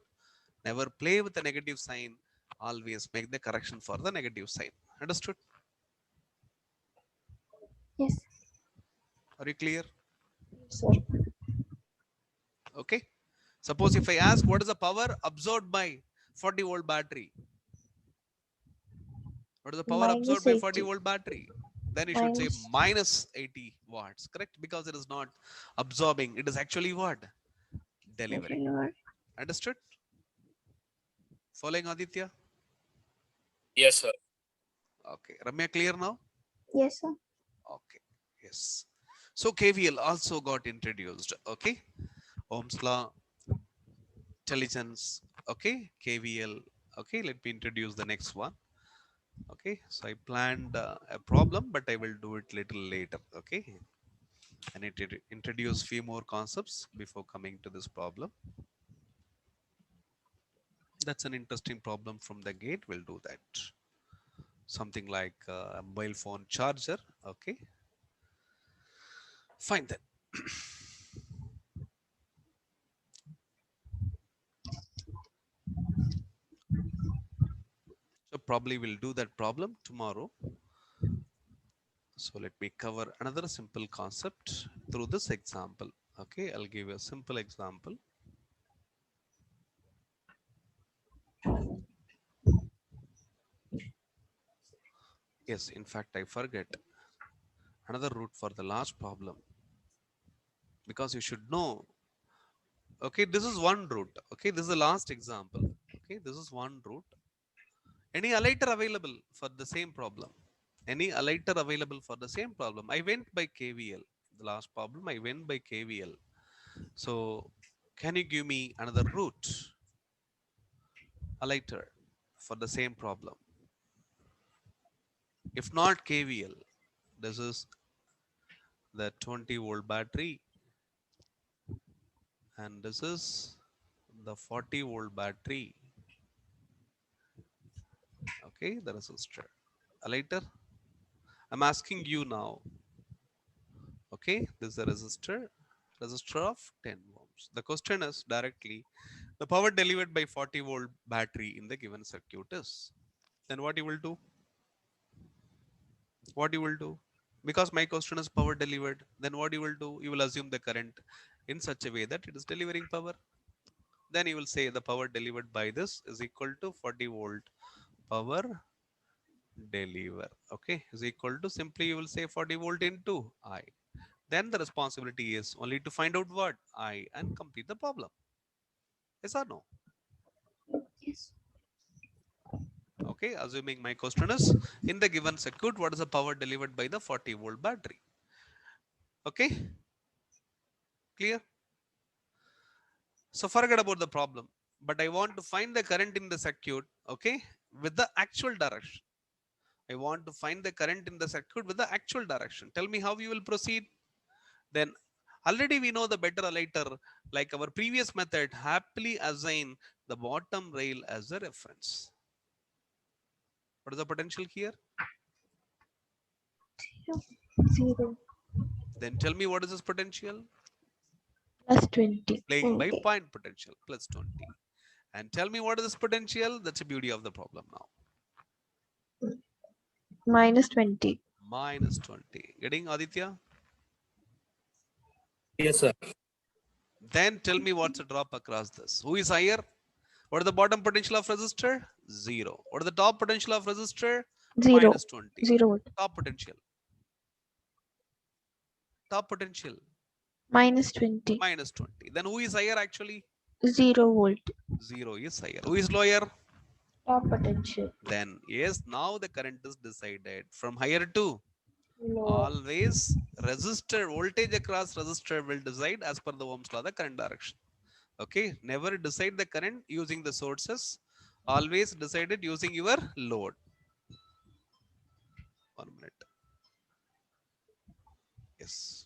Never play with the negative sign. Always make the correction for the negative sign. Understood?
Yes.
Are you clear?
Yes, sir.
Okay. Suppose if I ask what is the power absorbed by 40-volt battery? What is the power absorbed
Minus
by
80.
40-volt battery? Then you should say
Minus
minus 80 watts, correct? Because it is not absorbing. It is actually what? Delivering.
Delivered.
Understood? Following Aditya?
Yes, sir.
Okay. Ramya, clear now?
Yes, sir.
Okay. Yes. So KVL also got introduced. Okay. Ohm's law, intelligence. Okay. KVL. Okay. Let me introduce the next one. Okay. So I planned a problem, but I will do it little later. Okay. I need to introduce few more concepts before coming to this problem. That's an interesting problem from the gate. We'll do that. Something like a mobile phone charger. Okay. Fine then. So probably we'll do that problem tomorrow. So let me cover another simple concept through this example. Okay, I'll give you a simple example. Yes, in fact, I forget another route for the last problem, because you should know. Okay, this is one route. Okay, this is the last example. Okay, this is one route. Any alighter available for the same problem? Any alighter available for the same problem? I went by KVL. The last problem I went by KVL. So can you give me another route? Alighter for the same problem. If not KVL, this is the 20-volt battery, and this is the 40-volt battery. Okay, the resistor. Alighter. I'm asking you now. Okay, this is a resistor of 10 ohms. The question is directly the power delivered by 40-volt battery in the given circuit is. Then what you will do? What you will do? Because my question is power delivered, then what you will do? You will assume the current in such a way that it is delivering power. Then you will say the power delivered by this is equal to 40-volt power deliver. Okay, is equal to, simply you will say 40-volt into I. Then the responsibility is only to find out what? I, and complete the problem. Yes or no?
Yes.
Okay, assuming my question is in the given circuit, what is the power delivered by the 40-volt battery? Okay, clear? So forget about the problem, but I want to find the current in the circuit, okay, with the actual direction. I want to find the current in the circuit with the actual direction. Tell me how you will proceed. Then already we know the better or later, like our previous method, happily assign the bottom rail as a reference. What is the potential here?
0
Then tell me what is this potential?
plus 20.
Playing by
20.
point potential, plus 20. And tell me what is this potential? That's the beauty of the problem now.
Minus 20.
Minus 20. Getting, Aditya?
Yes, sir.
Then tell me what's the drop across this. Who is higher? What is the bottom potential of resistor? 0. What is the top potential of resistor?
0.
Minus 20.
0 volt.
Top potential. Top potential.
Minus 20.
Minus 20. Then who is higher actually?
0 volt.
0 is higher. Who is lower?
Top potential.
Then yes, now the current is decided from higher to
Lower.
always resistor, voltage across resistor will decide as per the Ohm's law the current direction. Okay, never decide the current using the sources, always decide it using your load. 1 minute. Yes.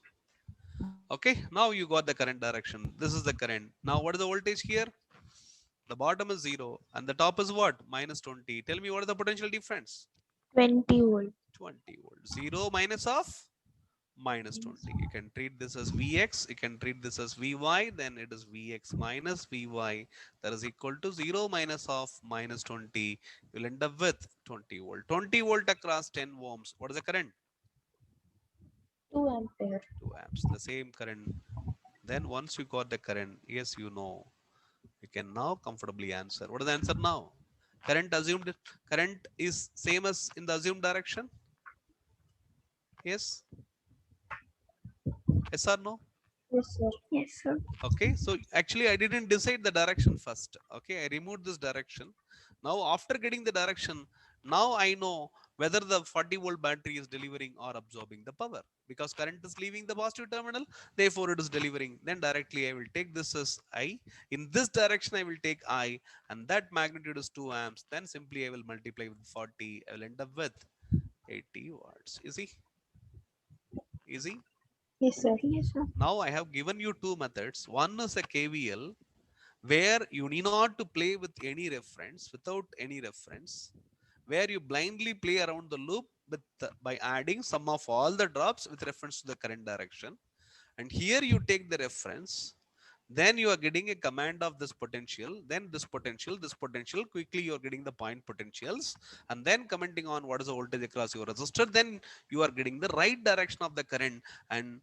Okay, now you got the current direction. This is the current. Now what is the voltage here? The bottom is 0 and the top is what? Minus 20. Tell me what is the potential difference?
20 volt.
20 volts. 0 minus of minus 20. You can treat this as Vx, you can treat this as Vy, then it is Vx minus Vy, that is equal to 0 minus of minus 20. You'll end up with 20 volt. 20 volt across 10 ohms. What is the current?
2 ampere.
2 amps. The same current. Then once you got the current, yes, you know, you can now comfortably answer. What is the answer now? Current assumed, current is same as in the assumed direction? Yes? Yes or no?
Yes, sir.
Yes, sir.
Okay, so actually I didn't decide the direction first. Okay, I removed this direction. Now after getting the direction, now I know whether the 40 volt battery is delivering or absorbing the power, because current is leaving the positive terminal, therefore it is delivering. Then directly I will take this as I, in this direction I will take I, and that magnitude is 2 amps. Then simply I will multiply with 40, I will end up with 80 watts. Easy? Easy?
Yes, sir.
Yes, sir.
Now I have given you two methods. One is a KVL, where you need not to play with any reference, without any reference, where you blindly play around the loop with by adding sum of all the drops with reference to the current direction. And here you take the reference, then you are getting a command of this potential, then this potential, quickly you are getting the point potentials, and then commenting on what is the voltage across your resistor, then you are getting the right direction of the current and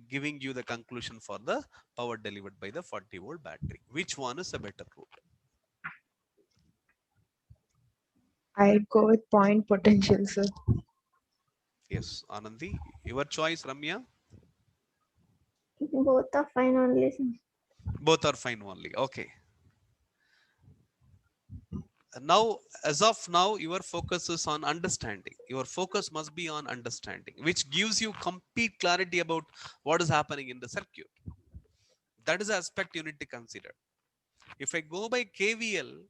giving you the conclusion for the power delivered by the 40 volt battery. Which one is a better route?
I'd go with point potential, sir.
Yes, Anandi, your choice, Ramya.
Both are fine only, sir.
Both are fine only. Okay. Now, as of now, your focus is on understanding. Your focus must be on understanding, which gives you complete clarity about what is happening in the circuit. That is the aspect you need to consider. If I go by KVL,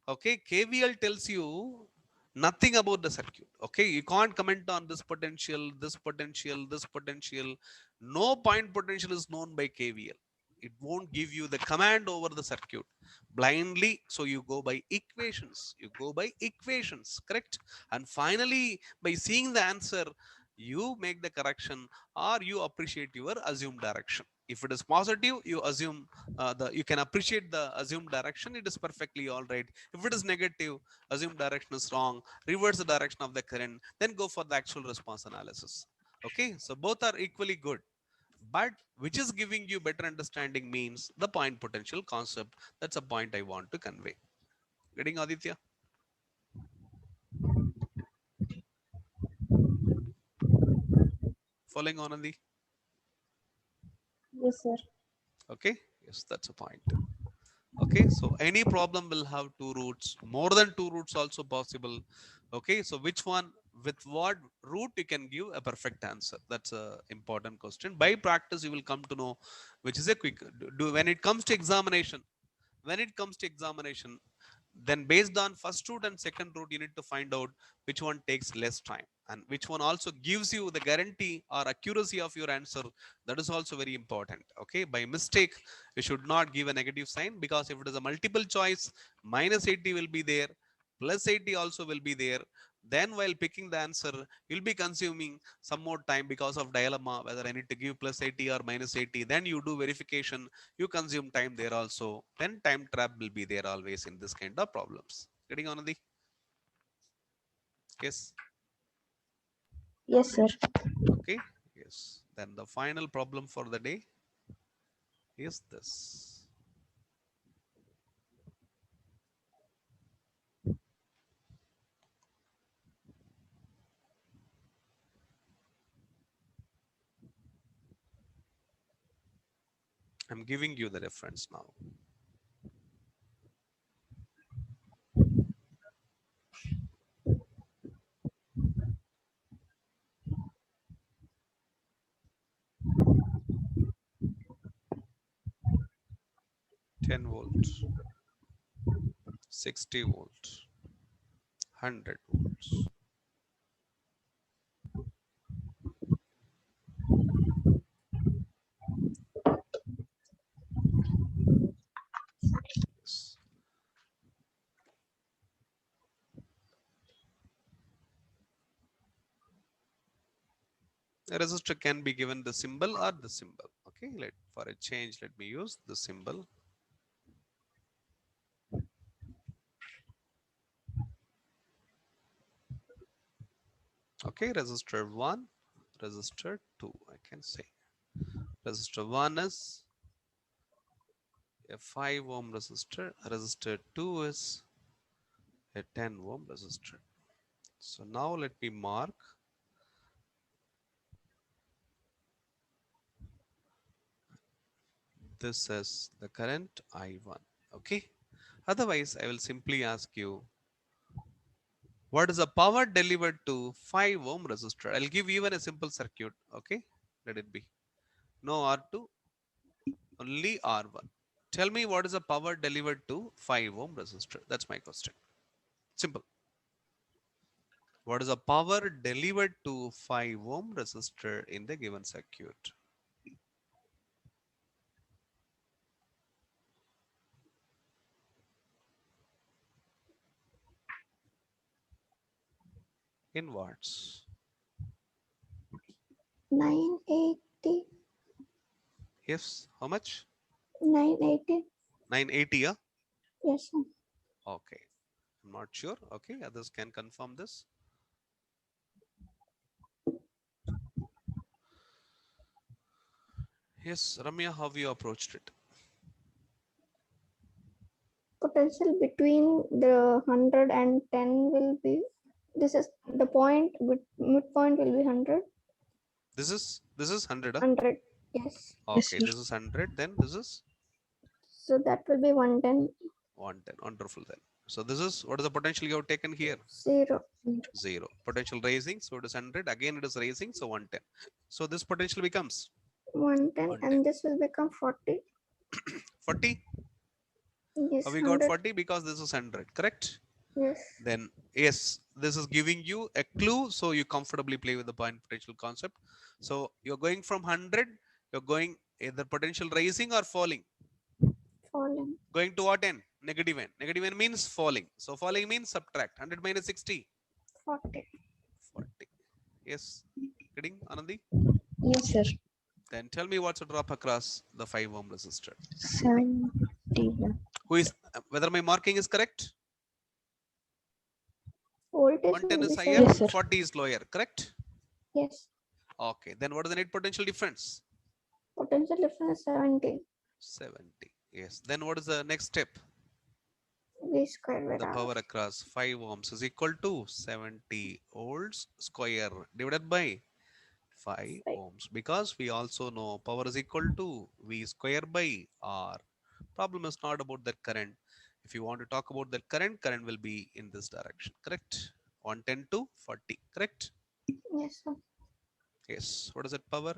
okay, KVL tells you nothing about the circuit. Okay, you can't comment on this potential, this potential, this potential. No point potential is known by KVL. It won't give you the command over the circuit blindly. So you go by equations. You go by equations, correct? And finally, by seeing the answer, you make the correction or you appreciate your assumed direction. If it is positive, you assume you can appreciate the assumed direction. It is perfectly all right. If it is negative, assumed direction is wrong, reverse the direction of the current, then go for the actual response analysis. Okay, so both are equally good, but which is giving you better understanding means the point potential concept. That's a point I want to convey. Getting Aditya? Following on the
Yes, sir.
okay, yes, that's a point. Okay, so any problem will have two roots, more than two roots also possible. Okay, so which one, with what root you can give a perfect answer? That's a important question. By practice you will come to know which is a quick when it comes to examination. When it comes to examination, then based on first route and second route, you need to find out which one takes less time and which one also gives you the guarantee or accuracy of your answer. That is also very important. Okay, by mistake you should not give a negative sign, because if it is a multiple choice, minus 80 will be there, plus 80 also will be there. Then while picking the answer, you'll be consuming some more time because of dilemma whether I need to give plus 80 or minus 80. Then you do verification, you consume time there also. Then time trap will be there always in this kind of problems. Getting on the yes.
Yes, sir.
Okay, yes. Then the final problem for the day is this. I'm giving you the reference now. 10 volt, 60 volt, 100 volts. Yes. A resistor can be given the symbol or the symbol. Okay, for a change, let me use the symbol. Okay, resistor 1, resistor 2, I can say. Resistor 1 is a 5 ohm resistor, resistor 2 is a 10 ohm resistor. So now let me mark this as the current I1. Okay, otherwise I will simply ask you, what is the power delivered to 5 ohm resistor? I'll give even a simple circuit. Okay, let it be. No R2, only R1. Tell me what is the power delivered to 5 ohm resistor? That's my question. Simple. What is the power delivered to 5 ohm resistor in the given circuit? In watts.
980.
Yes, how much?
980.
980, yeah?
Yes, sir.
Okay, I'm not sure. Okay, others can confirm this. Yes, Ramya, how you approached it?
Potential between the 100 and 10 will be, this is the point, midpoint will be 100.
This is 100, huh?
100. Yes.
Yes,
Okay,
sir.
this is 100, then this is
So that will be 110.
110. Wonderful then. So this is, what is the potential you have taken here?
0.
0. Potential raising, so it is 100. Again it is raising, so 110. So this potential becomes
110
110.
and this will become 40.
40.
Yes,
How we got
100.
40? Because this is 100, correct?
Yes.
Then yes, this is giving you a clue, so you comfortably play with the point potential concept. So you're going from 100, you're going either potential raising or falling.
Falling.
Going to what end? Negative end. Negative end means falling. So falling means subtract. 100 minus 60.
40.
40. Yes. Getting Anandi?
Yes, sir.
Then tell me what's a drop across the 5 ohm resistor.
71.
Who is, whether my marking is correct?
Voltage
110
will
is
be
higher,
7.
Yes, sir.
40 is lower, correct?
Yes.
Okay. Then what is the net potential difference?
Potential difference is 70.
70. Yes. Then what is the next step?
V square by
The
R.
power across 5 ohms is equal to 70 volts square divided by 5
Right.
ohms, because we also know power is equal to V square by R. Problem is not about that current. If you want to talk about that current will be in this direction, correct? 110 to 40, correct?
Yes, sir.
Yes. What is that power?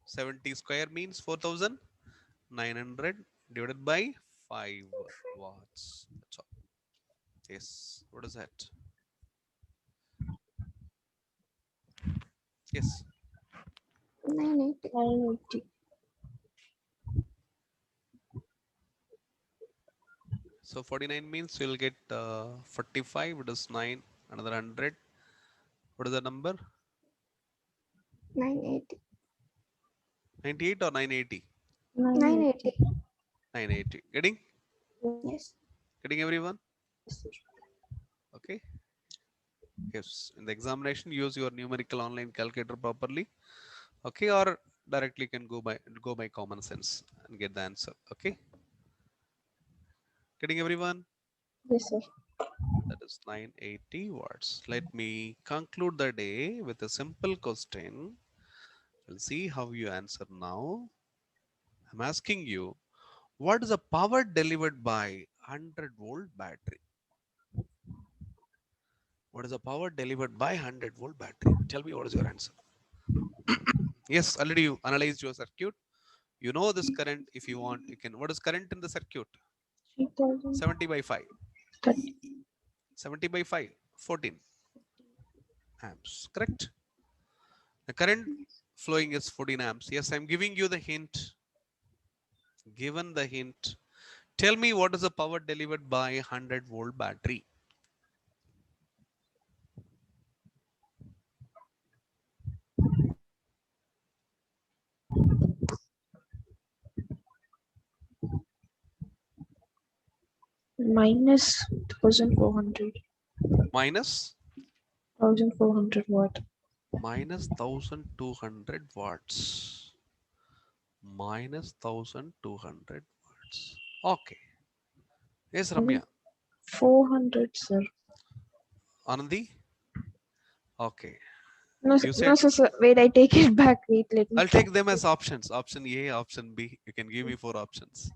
70 square means 4900 divided by 5 watts. That's all. Yes. What is that? Yes.
980.
980.
So 49 means you'll get 45. It is 9. Another 100. What is the number?
980.
98 or 980?
980.
980. Getting?
Yes.
Getting everyone?
Yes, sir.
Okay. Yes. In the examination, use your numerical online calculator properly. Okay. Or directly can go by common sense and get the answer. Okay. Getting everyone?
Yes, sir.
That is 980 watts. Let me conclude the day with a simple question. We'll see how you answer now. I'm asking you, what is the power delivered by 100-volt battery? What is the power delivered by 100-volt battery? Tell me what is your answer. Yes, already you analyzed your circuit. You know this current. If you want, you can. What is current in the circuit?
3000.
70 by 5.
30.
70 by 5. 14 amps. Correct. The current flowing is 14 amps. Yes, I'm giving you the hint. Given the hint. Tell me what is the power delivered by 100-volt battery?
Minus 1400.
Minus
1400 watt.
minus 1200 watts. Minus 1200 watts. Okay. Yes, Ramya.
400, sir.
Anandi? Okay.
No,
You said
sir. Wait, I take it back. Wait, let me.
I'll take them as options. Option A, option B. You can give me 4 options.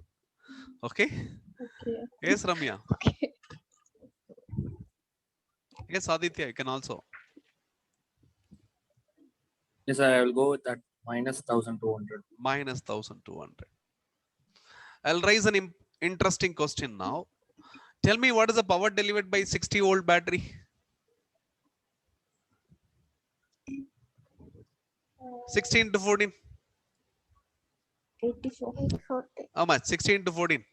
Okay.
Okay.
Yes, Ramya.
Okay.
Yes, Aditya, you can also.
Yes, I will go with that minus 1200.
Minus 1200. I'll raise an interesting question now. Tell me what is the power delivered by 60-volt battery? 16 to 14.
84.
840.
How much? 16 to 14.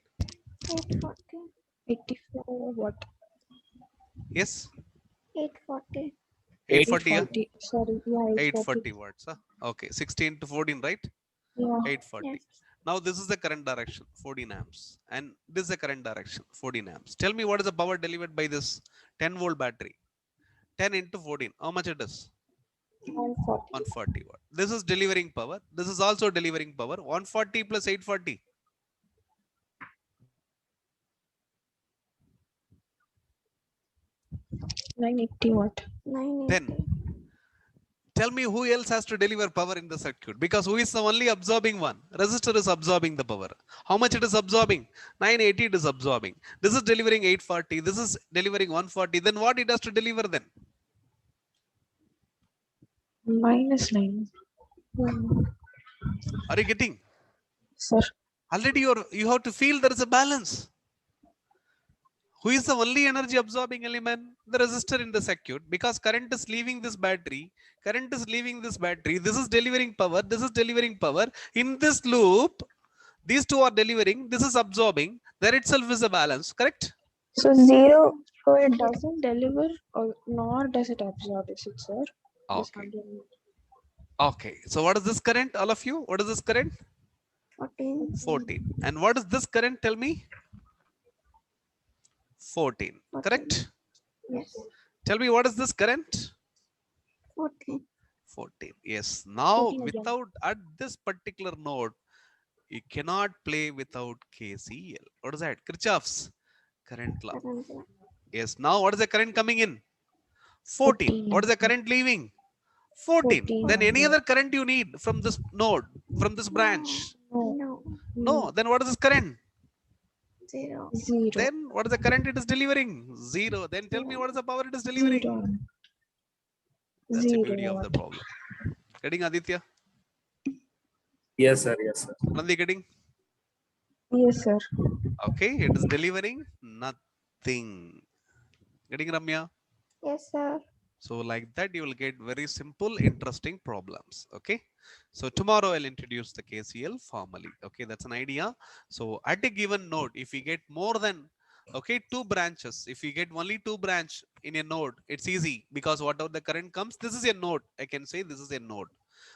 840.
84 watt.
Yes.
840.
840. Yeah?
840. Sorry. Yeah,
840 watts. Huh? Okay. 16 to 14, right?
Yeah.
840.
Yes.
Now this is the current direction, 14 amps. And this is the current direction, 14 amps. Tell me what is the power delivered by this 10-volt battery? 10 into 14. How much it is?
140.
140 watt. This is delivering power. This is also delivering power. 140 plus 840.
980 watt.
980.
Then tell me who else has to deliver power in the circuit, because who is the only absorbing one? Resistor is absorbing the power. How much it is absorbing? 980 it is absorbing. This is delivering 840. This is delivering 140. Then what it has to deliver then?
Minus 9.
Are you getting?
Sir.
Already you have to feel there is a balance. Who is the only energy absorbing element? The resistor in the circuit, because current is leaving this battery. Current is leaving this battery. This is delivering power. This is delivering power. In this loop, these two are delivering. This is absorbing. There itself is a balance. Correct?
So 0. So it doesn't deliver or nor does it absorb, is it, sir? This
Okay.
100.
Okay. So what is this current? All of you? What is this current?
14.
14. And what is this current? Tell me. 14.
14.
Correct?
Yes.
Tell me what is this current?
14.
14. Yes. Now
14 again.
without at this particular node, you cannot play without KCL. What is that? Kirchhoff's current law.
Current law.
Yes. Now what is the current coming in? 14. What is the current leaving? 14.
14.
Then any other current you need from this node, from this branch?
No.
No.
No. Then what is this current?
0.
0.
Then what is the current it is delivering? 0. Then tell me what is the power it is delivering?
0.
That's the beauty
0
of the
watt.
problem. Getting Aditya?
Yes, sir. Yes, sir.
Nandi getting?
Yes, sir.
Okay. It is delivering nothing. Getting Ramya?
Yes, sir.
So like that, you will get very simple, interesting problems. Okay. So tomorrow I'll introduce the KCL formally. Okay. That's an idea. So at a given node, if we get more than, okay, 2 branches, if we get only 2 branch in a node, it's easy, because whatever the current comes, this is a node. I can say this is a node.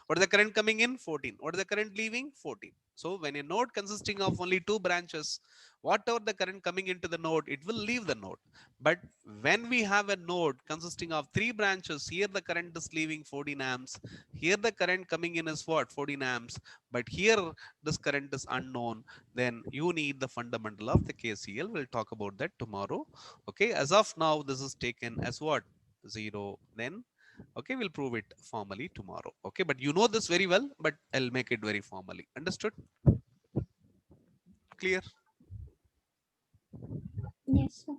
What is the current coming in? 14. What is the current leaving? 14. So when a node consisting of only 2 branches, whatever the current coming into the node, it will leave the node. But when we have a node consisting of 3 branches, here the current is leaving 14 amps. Here the current coming in is what? 14 amps. But here this current is unknown. Then you need the fundamental of the KCL. We'll talk about that tomorrow. Okay. As of now, this is taken as what? 0. Then, okay, we'll prove it formally tomorrow. Okay. But you know this very well, but I'll make it very formally. Understood? Clear?
Yes, sir.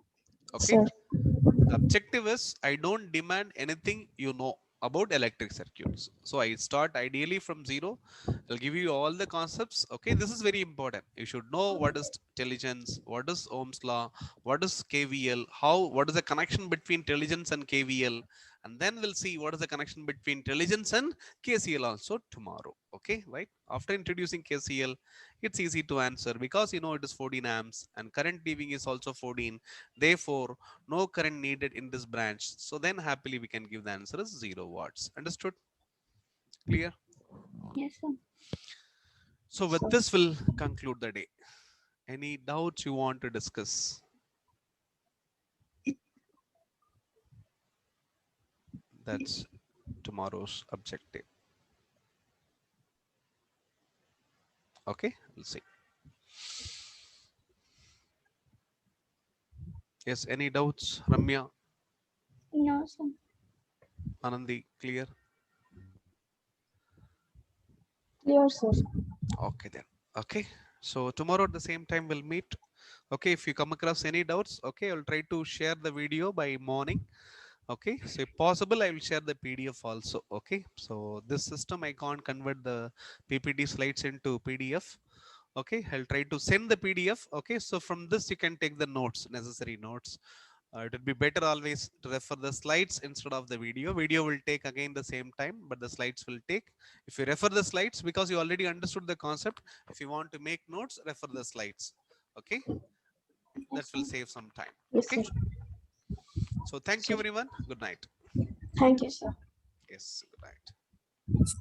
Okay.
Sir.
The objective is I don't demand anything you know about electric circuits. So I start ideally from 0. I'll give you all the concepts. Okay, this is very important. You should know what is intelligence, what is Ohm's law, what is KVL, what is the connection between intelligence and KVL, and then we'll see what is the connection between intelligence and KCL also tomorrow. Okay, right? After introducing KCL, it's easy to answer because you know it is 14 amps and current leaving is also 14. Therefore, no current needed in this branch. So then happily we can give the answer as 0 watts. Understood? Clear?
Yes, sir.
So with this, we'll conclude the day. Any doubts you want to discuss? That's tomorrow's objective. Okay, we'll see. Yes, any doubts? Ramya,
No, sir.
Anandi, clear?
Clear, sir.
Okay then. Okay. So tomorrow at the same time we'll meet. Okay, if you come across any doubts, okay, I'll try to share the video by morning. Okay, so if possible, I will share the PDF also. Okay, so this system I can't convert the PPT slides into PDF. Okay, I'll try to send the PDF. Okay, so from this you can take the notes, necessary notes. It would be better always to refer the slides instead of the video. Video will take again the same time, but the slides will take. If you refer the slides, because you already understood the concept, if you want to make notes, refer the slides. Okay, that will save some time.
Yes,
Okay,
sir.
so thank you everyone. Good night.
Thank you, sir.
Yes, good night.